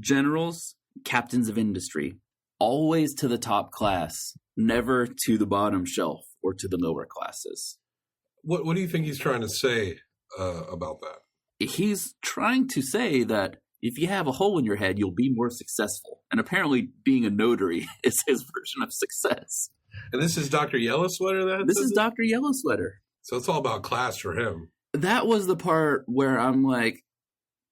Speaker 5: generals, captains of industry, always to the top class, never to the bottom shelf or to the lower classes.
Speaker 2: What do you think he's trying to say about that?
Speaker 5: He's trying to say that if you have a hole in your head, you'll be more successful. And apparently being a notary is his version of success.
Speaker 2: And this is Dr. Yellow Sweater?
Speaker 5: This is Dr. Yellow Sweater.
Speaker 2: So it's all about class for him.
Speaker 5: That was the part where I'm like,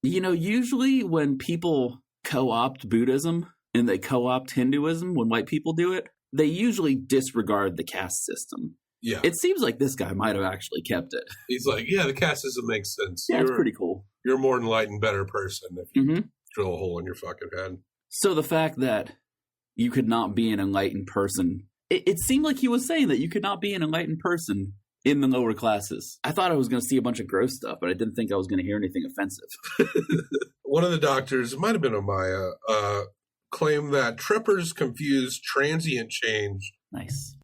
Speaker 5: you know, usually when people co-opt Buddhism and they co-opt Hinduism, when white people do it, they usually disregard the caste system.
Speaker 2: Yeah.
Speaker 5: It seems like this guy might have actually kept it.
Speaker 2: He's like, yeah, the caste system makes sense.
Speaker 5: Yeah, it's pretty cool.
Speaker 2: You're a more enlightened, better person if you drill a hole in your fucking head.
Speaker 5: So the fact that you could not be an enlightened person, it seemed like he was saying that you could not be an enlightened person in the lower classes. I thought I was going to see a bunch of gross stuff, but I didn't think I was going to hear anything offensive.
Speaker 2: One of the doctors, it might have been Omaya, claimed that trippers confuse transient change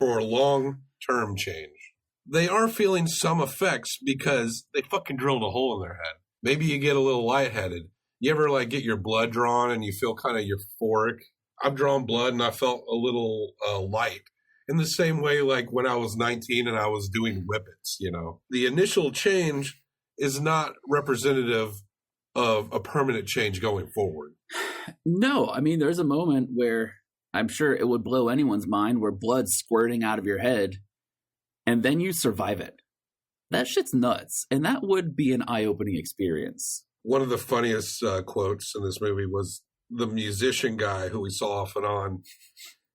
Speaker 2: for long-term change. They are feeling some effects because they fucking drilled a hole in their head. Maybe you get a little lightheaded. You ever like get your blood drawn and you feel kind of euphoric? I've drawn blood and I felt a little light. In the same way, like when I was 19 and I was doing whippets, you know. The initial change is not representative of a permanent change going forward.
Speaker 5: No, I mean, there's a moment where I'm sure it would blow anyone's mind where blood's squirting out of your head and then you survive it. That shit's nuts. And that would be an eye-opening experience.
Speaker 2: One of the funniest quotes in this movie was the musician guy who we saw off and on.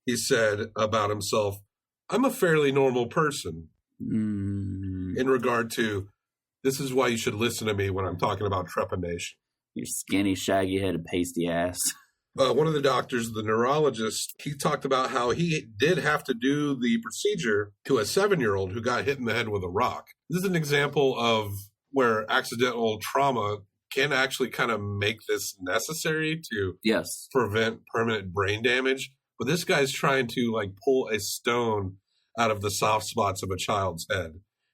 Speaker 2: He said about himself, "I'm a fairly normal person." In regard to, this is why you should listen to me when I'm talking about trepanation.
Speaker 5: Your skinny, shaggy-headed, pasty ass.
Speaker 2: One of the doctors, the neurologist, he talked about how he did have to do the procedure to a 7-year-old who got hit in the head with a rock. This is an example of where accidental trauma can actually kind of make this necessary to prevent permanent brain damage. But this guy's trying to like pull a stone out of the soft spots of a child's head.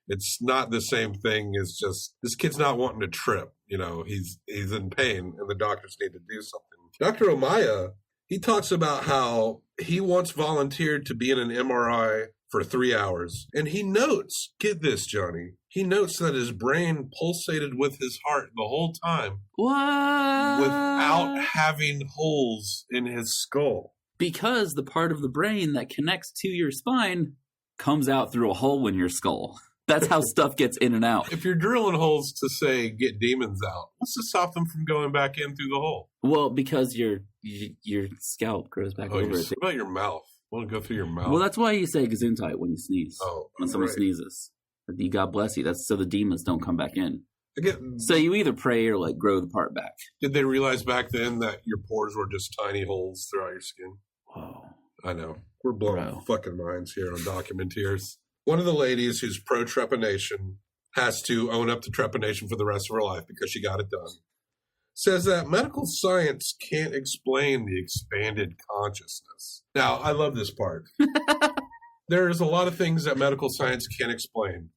Speaker 2: It's not the same thing as just, this kid's not wanting to trip. You know, he's in pain and the doctors need to do something. Dr. Omaya, he talks about how he once volunteered to be in an MRI for 3 hours. And he notes, get this, Johnny, he notes that his brain pulsated with his heart the whole time.
Speaker 5: What?
Speaker 2: Without having holes in his skull.
Speaker 5: Because the part of the brain that connects to your spine comes out through a hole in your skull. That's how stuff gets in and out.
Speaker 2: If you're drilling holes to, say, get demons out, what's to stop them from going back in through the hole?
Speaker 5: Well, because your scalp grows back over it.
Speaker 2: What about your mouth? Want to go through your mouth?
Speaker 5: Well, that's why you say gesundheit when you sneeze.
Speaker 2: Oh,
Speaker 5: when someone sneezes. You God bless you. That's so the demons don't come back in.
Speaker 2: Again,
Speaker 5: so you either pray or like grow the part back.
Speaker 2: Did they realize back then that your pores were just tiny holes throughout your skin?
Speaker 5: Whoa.
Speaker 2: I know. We're blowing fucking minds here on Documenteers. One of the ladies who's pro-trepanation has to own up to trepanation for the rest of her life because she got it done. Says that medical science can't explain the expanded consciousness. Now, I love this part. There's a lot of things that medical science can't explain.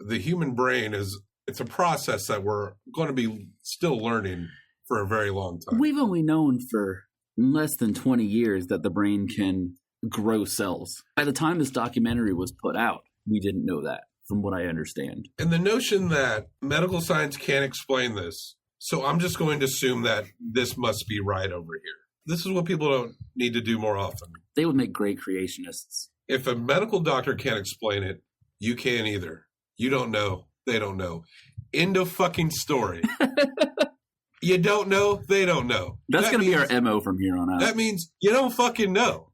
Speaker 2: The human brain it's a process that we're going to be still learning for a very long time.
Speaker 5: We've only known for less than 20 years that the brain can grow cells. By the time this documentary was put out, we didn't know that, from what I understand.
Speaker 2: And the notion that medical science can't explain this, so I'm just going to assume that this must be right over here. This is what people don't need to do more often.
Speaker 5: They would make great creationists.
Speaker 2: If a medical doctor can't explain it, you can't either. You don't know. They don't know. End of fucking story. You don't know. They don't know.
Speaker 5: That's going to be our MO from here on out.
Speaker 2: That means you don't fucking know.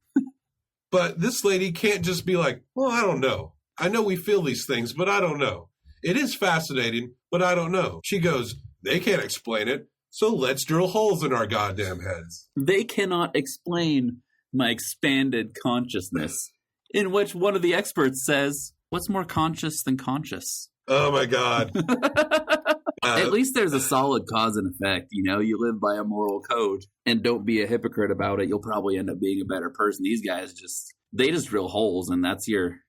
Speaker 2: But this lady can't just be like, well, I don't know. I know we feel these things, but I don't know. It is fascinating, but I don't know. She goes, they can't explain it, so let's drill holes in our goddamn heads.
Speaker 5: They cannot explain my expanded consciousness, in which one of the experts says, what's more conscious than conscious?
Speaker 2: Oh, my God.
Speaker 5: At least there's a solid cause and effect. You know, you live by a moral code and don't be a hypocrite about it. You'll probably end up being a better person. These guys they just drill holes, and that's your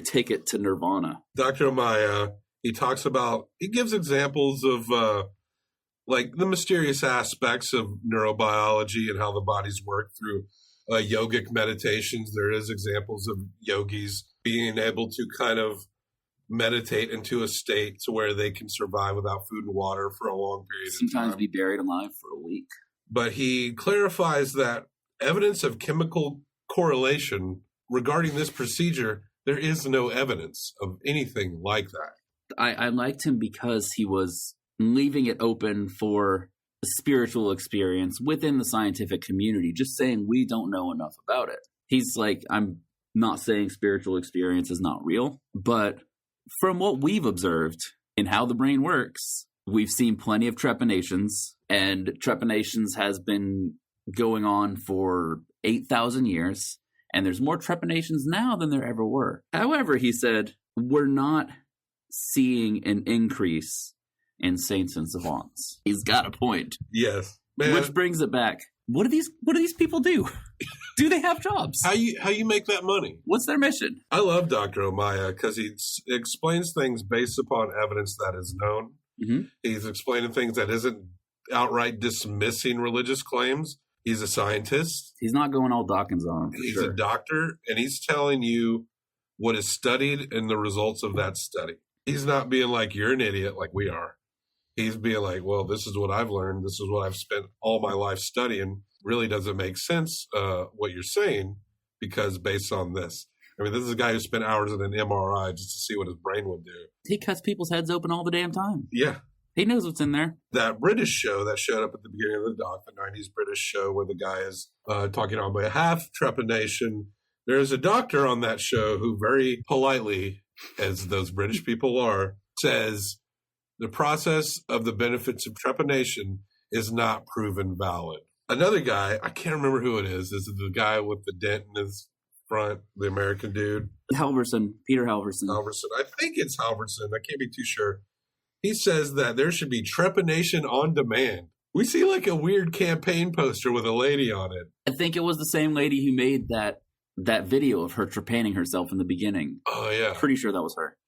Speaker 5: ticket to nirvana.
Speaker 2: Dr. Omaya, he gives examples of like the mysterious aspects of neurobiology and how the bodies work through yogic meditations. There is examples of yogis being able to kind of meditate into a state to where they can survive without food and water for a long period of time.
Speaker 5: Sometimes be buried alive for a week.
Speaker 2: But he clarifies that evidence of chemical correlation regarding this procedure, there is no evidence of anything like that.
Speaker 5: I liked him because he was leaving it open for a spiritual experience within the scientific community, just saying we don't know enough about it. He's like, I'm not saying spiritual experience is not real, but from what we've observed in how the brain works, we've seen plenty of trepanations, and trepanations has been going on for 8,000 years, and there's more trepanations now than there ever were. However, he said, we're not seeing an increase in saints and savants. He's got a point.
Speaker 2: Yes. Man.
Speaker 5: Which brings it back. What do these people do? Do they have jobs?
Speaker 2: How you make that money?
Speaker 5: What's their mission?
Speaker 2: I love Dr. Omaya because he explains things based upon evidence that is known. Mm-hmm. He's explaining things that isn't outright dismissing religious claims. He's a scientist.
Speaker 5: He's not going all Dawkins on him.
Speaker 2: He's a doctor, and he's telling you what is studied and the results of that study. He's not being like, you're an idiot like we are. He's being like, well, this is what I've learned. This is what I've spent all my life studying. Really doesn't make sense what you're saying because based on this. I mean, this is a guy who spent hours in an MRI just to see what his brain would do.
Speaker 5: He cuts people's heads open all the damn time.
Speaker 2: Yeah.
Speaker 5: He knows what's in there.
Speaker 2: That British show that showed up at the beginning of the doc, the 90s British show where the guy is talking on behalf of trepanation. There's a doctor on that show who very politely, as those British people are, says the process of the benefits of trepanation is not proven valid. Another guy, I can't remember who it is the guy with the dent in his front, the American dude.
Speaker 5: Halverson, Peter Halverson.
Speaker 2: I think it's Halverson. I can't be too sure. He says that there should be trepanation on demand. We see like a weird campaign poster with a lady on it.
Speaker 5: I think it was the same lady who made that video of her trepanning herself in the beginning.
Speaker 2: Oh, yeah.
Speaker 5: Pretty sure that was her.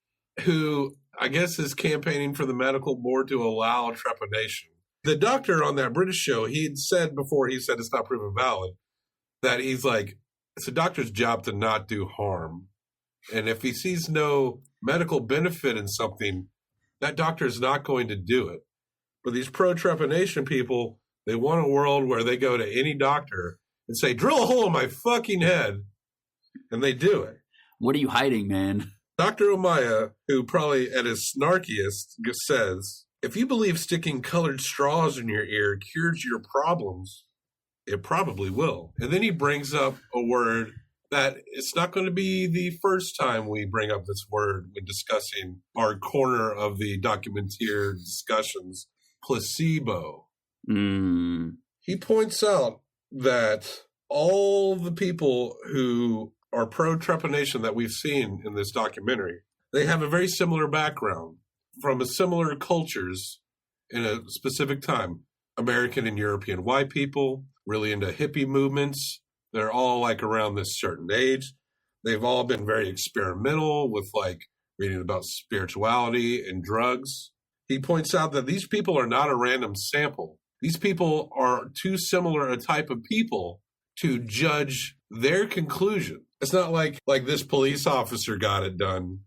Speaker 2: Who, I guess, is campaigning for the medical board to allow trepanation. The doctor on that British show, he'd said before he said it's not proven valid, that he's like, it's a doctor's job to not do harm. And if he sees no medical benefit in something, that doctor is not going to do it. But these pro-trepanation people, they want a world where they go to any doctor and say, drill a hole in my fucking head. And they do it.
Speaker 5: What are you hiding, man?
Speaker 2: Dr. Omaya, who probably at his snarkiest says, if you believe sticking colored straws in your ear cures your problems, it probably will. And then he brings up a word that it's not going to be the first time we bring up this word when discussing our corner of the Documentier discussions, placebo. He points out that all the people who are pro-trepanation that we've seen in this documentary, they have a very similar background from similar cultures in a specific time. American and European white people, really into hippie movements. They're all like around this certain age. They've all been very experimental with like reading about spirituality and drugs. He points out that these people are not a random sample. These people are too similar a type of people to judge their conclusion. It's not like this police officer got it done.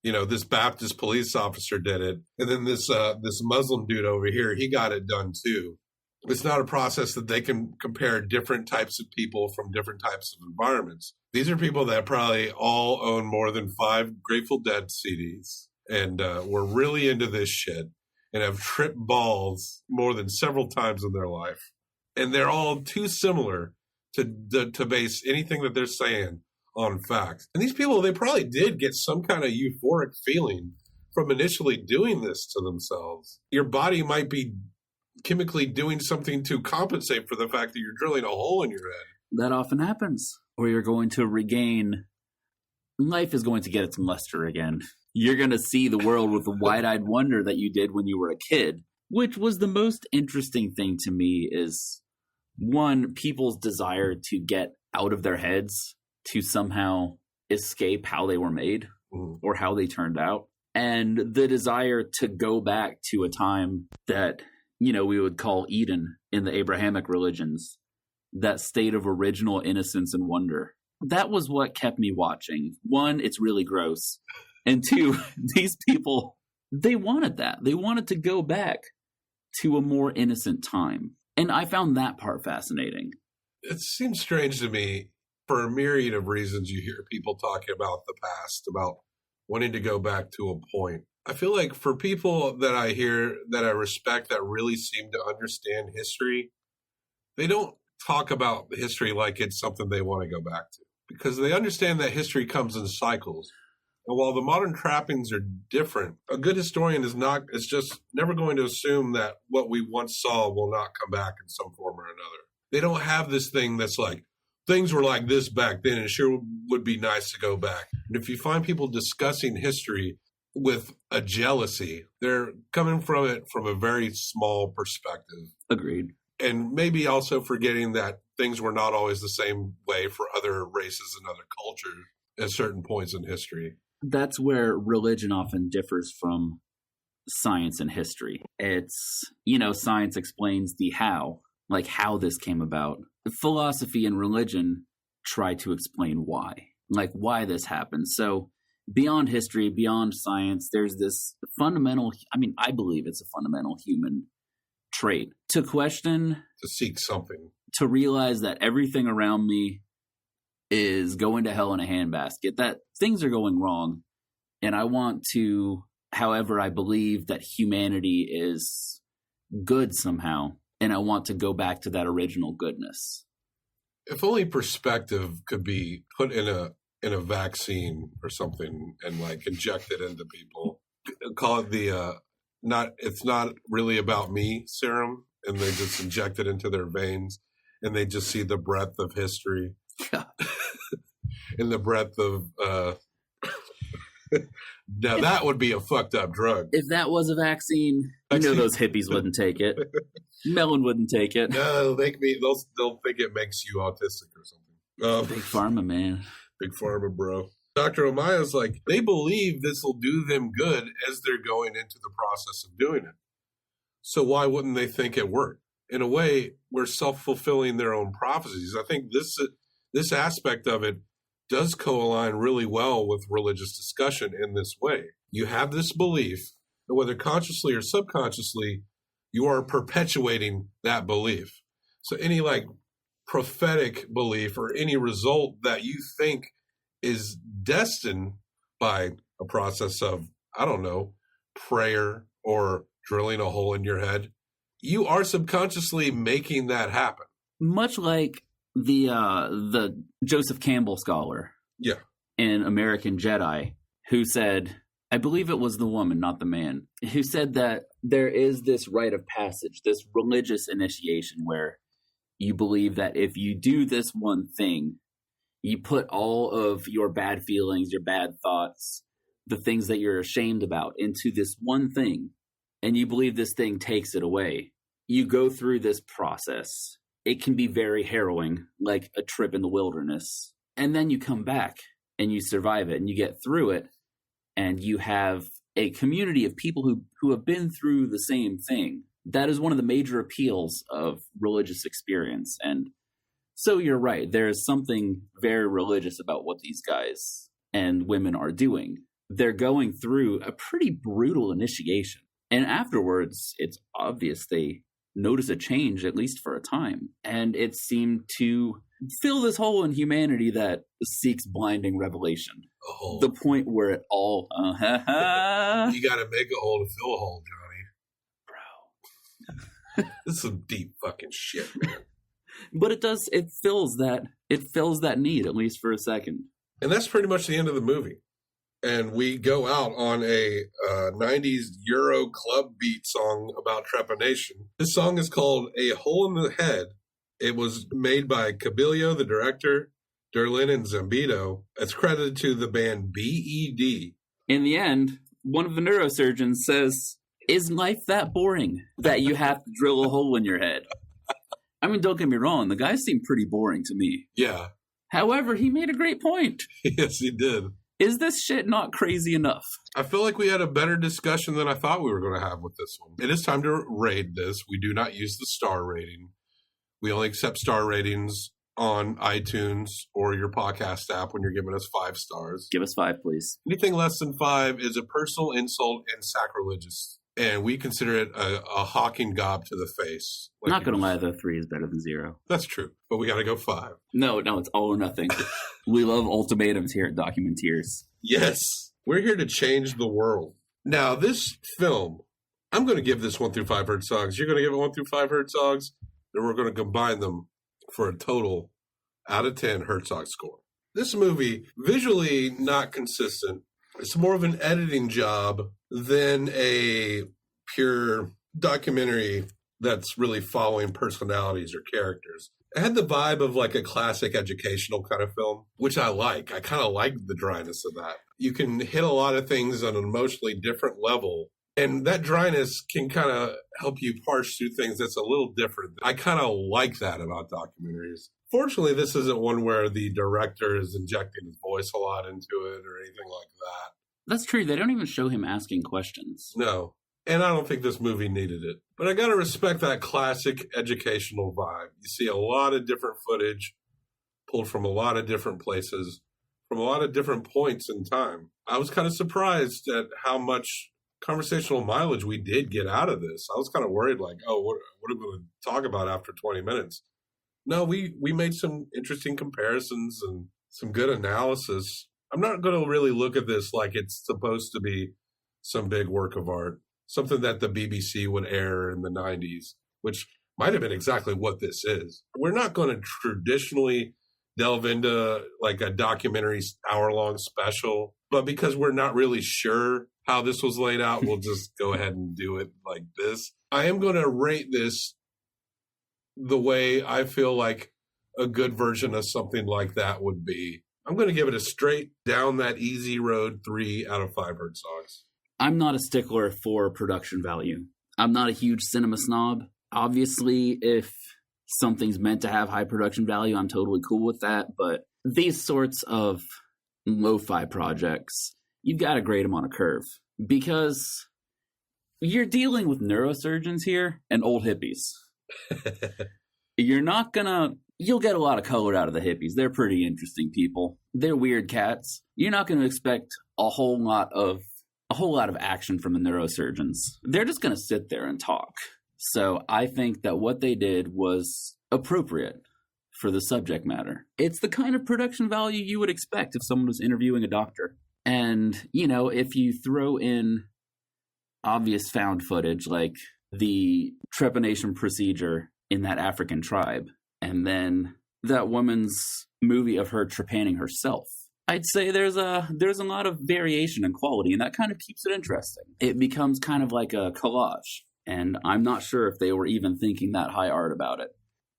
Speaker 2: You know, this Baptist police officer did it. And then this Muslim dude over here, he got it done too. It's not a process that they can compare different types of people from different types of environments. These are people that probably all own more than 5 Grateful Dead CDs and were really into this shit and have tripped balls more than several times in their life. And they're all too similar to base anything that they're saying on facts. And these people, they probably did get some kind of euphoric feeling from initially doing this to themselves. Your body might be chemically doing something to compensate for the fact that you're drilling a hole in your head.
Speaker 5: That often happens. Or you're going to regain, life is going to get its luster again. You're going to see the world with the wide-eyed wonder that you did when you were a kid, which was the most interesting thing to me is, one, people's desire to get out of their heads to somehow escape how they were made or how they turned out. And the desire to go back to a time that, you know, we would call Eden in the Abrahamic religions, that state of original innocence and wonder. That was what kept me watching. One, it's really gross. And two, these people, they wanted that. They wanted to go back to a more innocent time. And I found that part fascinating.
Speaker 2: It seems strange to me. For a myriad of reasons, you hear people talking about the past, about wanting to go back to a point. I feel like for people that I hear, that I respect, that really seem to understand history, they don't talk about history like it's something they want to go back to. Because they understand that history comes in cycles. And while the modern trappings are different, a good historian is just never going to assume that what we once saw will not come back in some form or another. They don't have this thing that's like, things were like this back then, and it sure would be nice to go back. And if you find people discussing history with a jealousy, they're coming from it from a very small perspective.
Speaker 5: Agreed.
Speaker 2: And maybe also forgetting that things were not always the same way for other races and other cultures at certain points in history.
Speaker 5: That's where religion often differs from science and history. It's, you know, science explains the how, like how this came about. Philosophy and religion try to explain why, like why this happened. So beyond history, beyond science, there's this fundamental, I believe it's a fundamental human trait to question,
Speaker 2: to seek something,
Speaker 5: to realize that everything around me is going to hell in a handbasket, that things are going wrong. And I want to, however, I believe that humanity is good somehow. And I want to go back to that original goodness.
Speaker 2: If only perspective could be put in a vaccine or something and like inject it into people. Call it the it's not really about me serum, and they just inject it into their veins and they just see the breadth of history. And the breadth of now that would be a fucked up drug.
Speaker 5: If that was a vaccine, you know those hippies wouldn't take it. Mellon wouldn't take it.
Speaker 2: No, they'll think it makes you autistic or something.
Speaker 5: Big pharma, man.
Speaker 2: Big pharma, bro. Dr. Omaya's like, they believe this will do them good as they're going into the process of doing it. So why wouldn't they think it worked? In a way, we're self-fulfilling their own prophecies. I think this aspect of it does co-align really well with religious discussion in this way. You have this belief, and whether consciously or subconsciously, you are perpetuating that belief. So any like prophetic belief or any result that you think is destined by a process of, I don't know, prayer or drilling a hole in your head, you are subconsciously making that happen.
Speaker 5: Much like the Joseph Campbell scholar in American Jedi, who said, I believe it was the woman, not the man, who said that there is this rite of passage, this religious initiation where you believe that if you do this one thing, you put all of your bad feelings, your bad thoughts, the things that you're ashamed about into this one thing, and you believe this thing takes it away. You go through this process. It can be very harrowing, like a trip in the wilderness. And then you come back and you survive it and you get through it. And you have a community of people who have been through the same thing. That is one of the major appeals of religious experience. And so you're right. There is something very religious about what these guys and women are doing. They're going through a pretty brutal initiation. And afterwards, it's obvious they notice a change, at least for a time. And it seemed to fill this hole in humanity that seeks blinding revelation.
Speaker 2: A hole.
Speaker 5: The point where it all...
Speaker 2: You got to make a hole to fill a hole, Johnny. Bro. This is some deep fucking shit, man.
Speaker 5: But it fills that need, at least for a second.
Speaker 2: And that's pretty much the end of the movie. And we go out on a 90s Euro club beat song about trepanation. This song is called A Hole in the Head. It was made by Cabello, the director, Derlin, and Zambito. It's credited to the band BED.
Speaker 5: In the end, one of the neurosurgeons says, is life that boring that you have to drill a hole in your head? I mean, don't get me wrong. The guy seemed pretty boring to me.
Speaker 2: Yeah.
Speaker 5: However, he made a great point.
Speaker 2: Yes, he did.
Speaker 5: Is this shit not crazy enough?
Speaker 2: I feel like we had a better discussion than I thought we were going to have with this one. It is time to rate this. We do not use the star rating. We only accept star ratings on iTunes or your podcast app when you're giving us 5 stars.
Speaker 5: Give us 5, please.
Speaker 2: Anything less than 5 is a personal insult and sacrilegious. And we consider it a hawking gob to the face.
Speaker 5: I'm not going to lie, though, 3 is better than 0.
Speaker 2: That's true. But we got to go 5.
Speaker 5: No, it's all or nothing. We love ultimatums here at Documenteers.
Speaker 2: Yes. We're here to change the world. Now, this film, I'm going to give this 1 through 5 Herzogs. You're going to give it 1 through 5 Herzogs. Then we're going to combine them for a total out of 10 Herzog score. This movie, visually not consistent. It's more of an editing job than a pure documentary that's really following personalities or characters. It had the vibe of like a classic educational kind of film, which I like. I kind of like the dryness of that. You can hit a lot of things on an emotionally different level, and that dryness can kind of help you parse through things that's a little different. I kind of like that about documentaries. Fortunately, this isn't one where the director is injecting his voice a lot into it or anything like that.
Speaker 5: That's true. They don't even show him asking questions.
Speaker 2: No. And I don't think this movie needed it. But I got to respect that classic educational vibe. You see a lot of different footage pulled from a lot of different places, from a lot of different points in time. I was kind of surprised at how much conversational mileage we did get out of this. I was kind of worried, like, oh, what are we going to talk about after 20 minutes? No, we made some interesting comparisons, and some good analysis. I'm not going to really look at this like it's supposed to be some big work of art, something that the BBC would air in the 90s, which might have been exactly what this is. We're not going to traditionally delve into like a documentary hour-long special, but because we're not really sure how this was laid out, we'll just go ahead and do it like this. I am going to rate this the way I feel like a good version of something like that would be. I'm going to give it a straight down that easy road 3 out of 5 Herzogs.
Speaker 5: I'm not a stickler for production value. I'm not a huge cinema snob. Obviously, if something's meant to have high production value, I'm totally cool with that. But these sorts of lo-fi projects, you've got to grade them on a curve because you're dealing with neurosurgeons here and old hippies. You'll get a lot of color out of the hippies. They're pretty interesting people. They're weird cats. You're not going to expect a whole lot of action from the neurosurgeons. They're just going to sit there and talk. So I think that what they did was appropriate for the subject matter. It's the kind of production value you would expect if someone was interviewing a doctor. And, if you throw in obvious found footage like the trepanation procedure in that African tribe, and then that woman's movie of her trepanning herself, I'd say there's a lot of variation in quality, and that kind of keeps it interesting. It becomes kind of like a collage, and I'm not sure if they were even thinking that high art about it.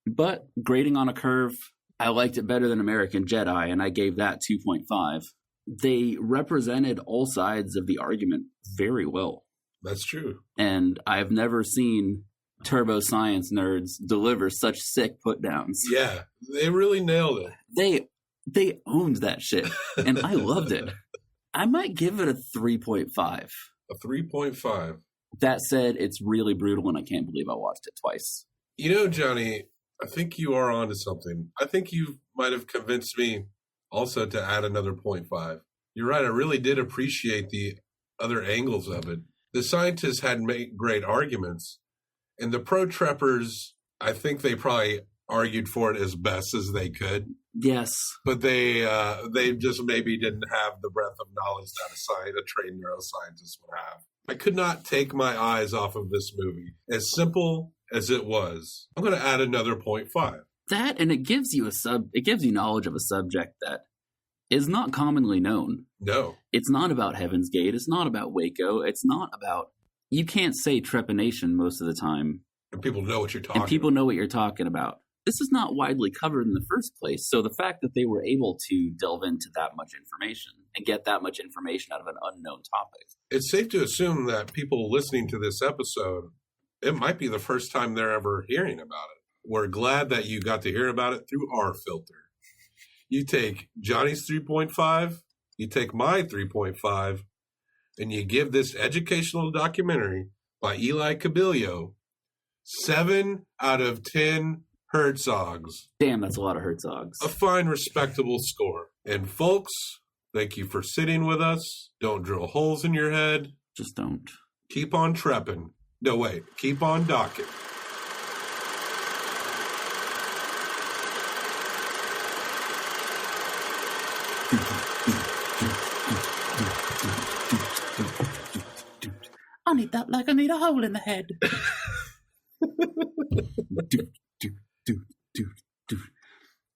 Speaker 5: But grading on a curve, I liked it better than American Jedi, and I gave that 2.5. They represented all sides of the argument very well.
Speaker 2: That's true.
Speaker 5: And I've never seen turbo science nerds deliver such sick put downs.
Speaker 2: Yeah, they really nailed it.
Speaker 5: They owned that shit, and I loved it. I might give it a 3.5.
Speaker 2: A 3.5.
Speaker 5: That said, it's really brutal, and I can't believe I watched it twice.
Speaker 2: Johnny, I think you are onto something. I think you might have convinced me also to add another 0.5. You're right. I really did appreciate the other angles of it. The scientists had made great arguments, and the pro-treppers, I think they probably argued for it as best as they could.
Speaker 5: Yes.
Speaker 2: But they just maybe didn't have the breadth of knowledge that a trained neuroscientist would have. I could not take my eyes off of this movie. As simple as it was, I'm going to add another 0.5.
Speaker 5: That, and it gives you knowledge of a subject that is not commonly known.
Speaker 2: No.
Speaker 5: It's not about Heaven's Gate. It's not about Waco. It's not about, you can't say trepanation most of the time.
Speaker 2: And people know what you're talking about.
Speaker 5: And people know what you're talking about. This is not widely covered in the first place. So the fact that they were able to delve into that much information and get that much information out of an unknown topic.
Speaker 2: It's safe to assume that people listening to this episode, it might be the first time they're ever hearing about it. We're glad that you got to hear about it through our filter. You take Johnny's 3.5, you take my 3.5, and you give this educational documentary by Eli Cabillo 7 out of 10 Herzogs.
Speaker 5: Damn, that's a lot of Herzogs.
Speaker 2: A fine, respectable score. And folks, thank you for sitting with us. Don't drill holes in your head.
Speaker 5: Just don't.
Speaker 2: Keep on trepping. No, wait. Keep on docking.
Speaker 5: I need that like I need a hole in the head.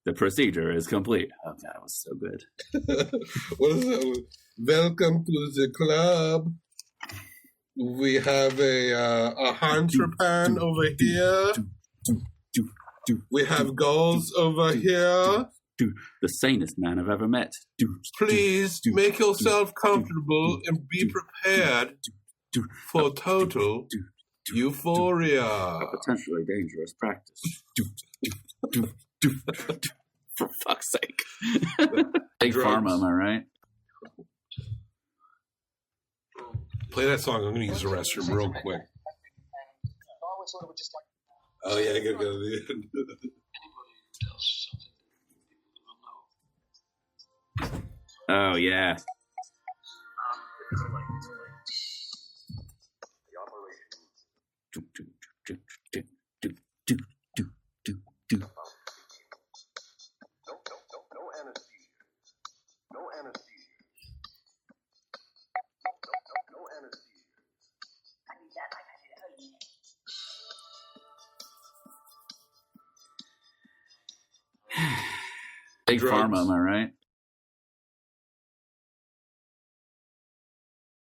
Speaker 5: The procedure is complete. Oh, that was so good.
Speaker 2: What is that? Welcome to the club. We have a hand trepan over here. We have goals over here.
Speaker 5: The sanest man I've ever met.
Speaker 2: Please make yourself comfortable and be prepared for total euphoria.
Speaker 5: A potentially dangerous practice. For fuck's sake. Big pharma, am I right?
Speaker 2: Play that song. I'm going to use the restroom real quick. Oh, yeah, I got to go to the end.
Speaker 5: Oh, yeah. big
Speaker 2: drugs.
Speaker 5: pharma, am I right?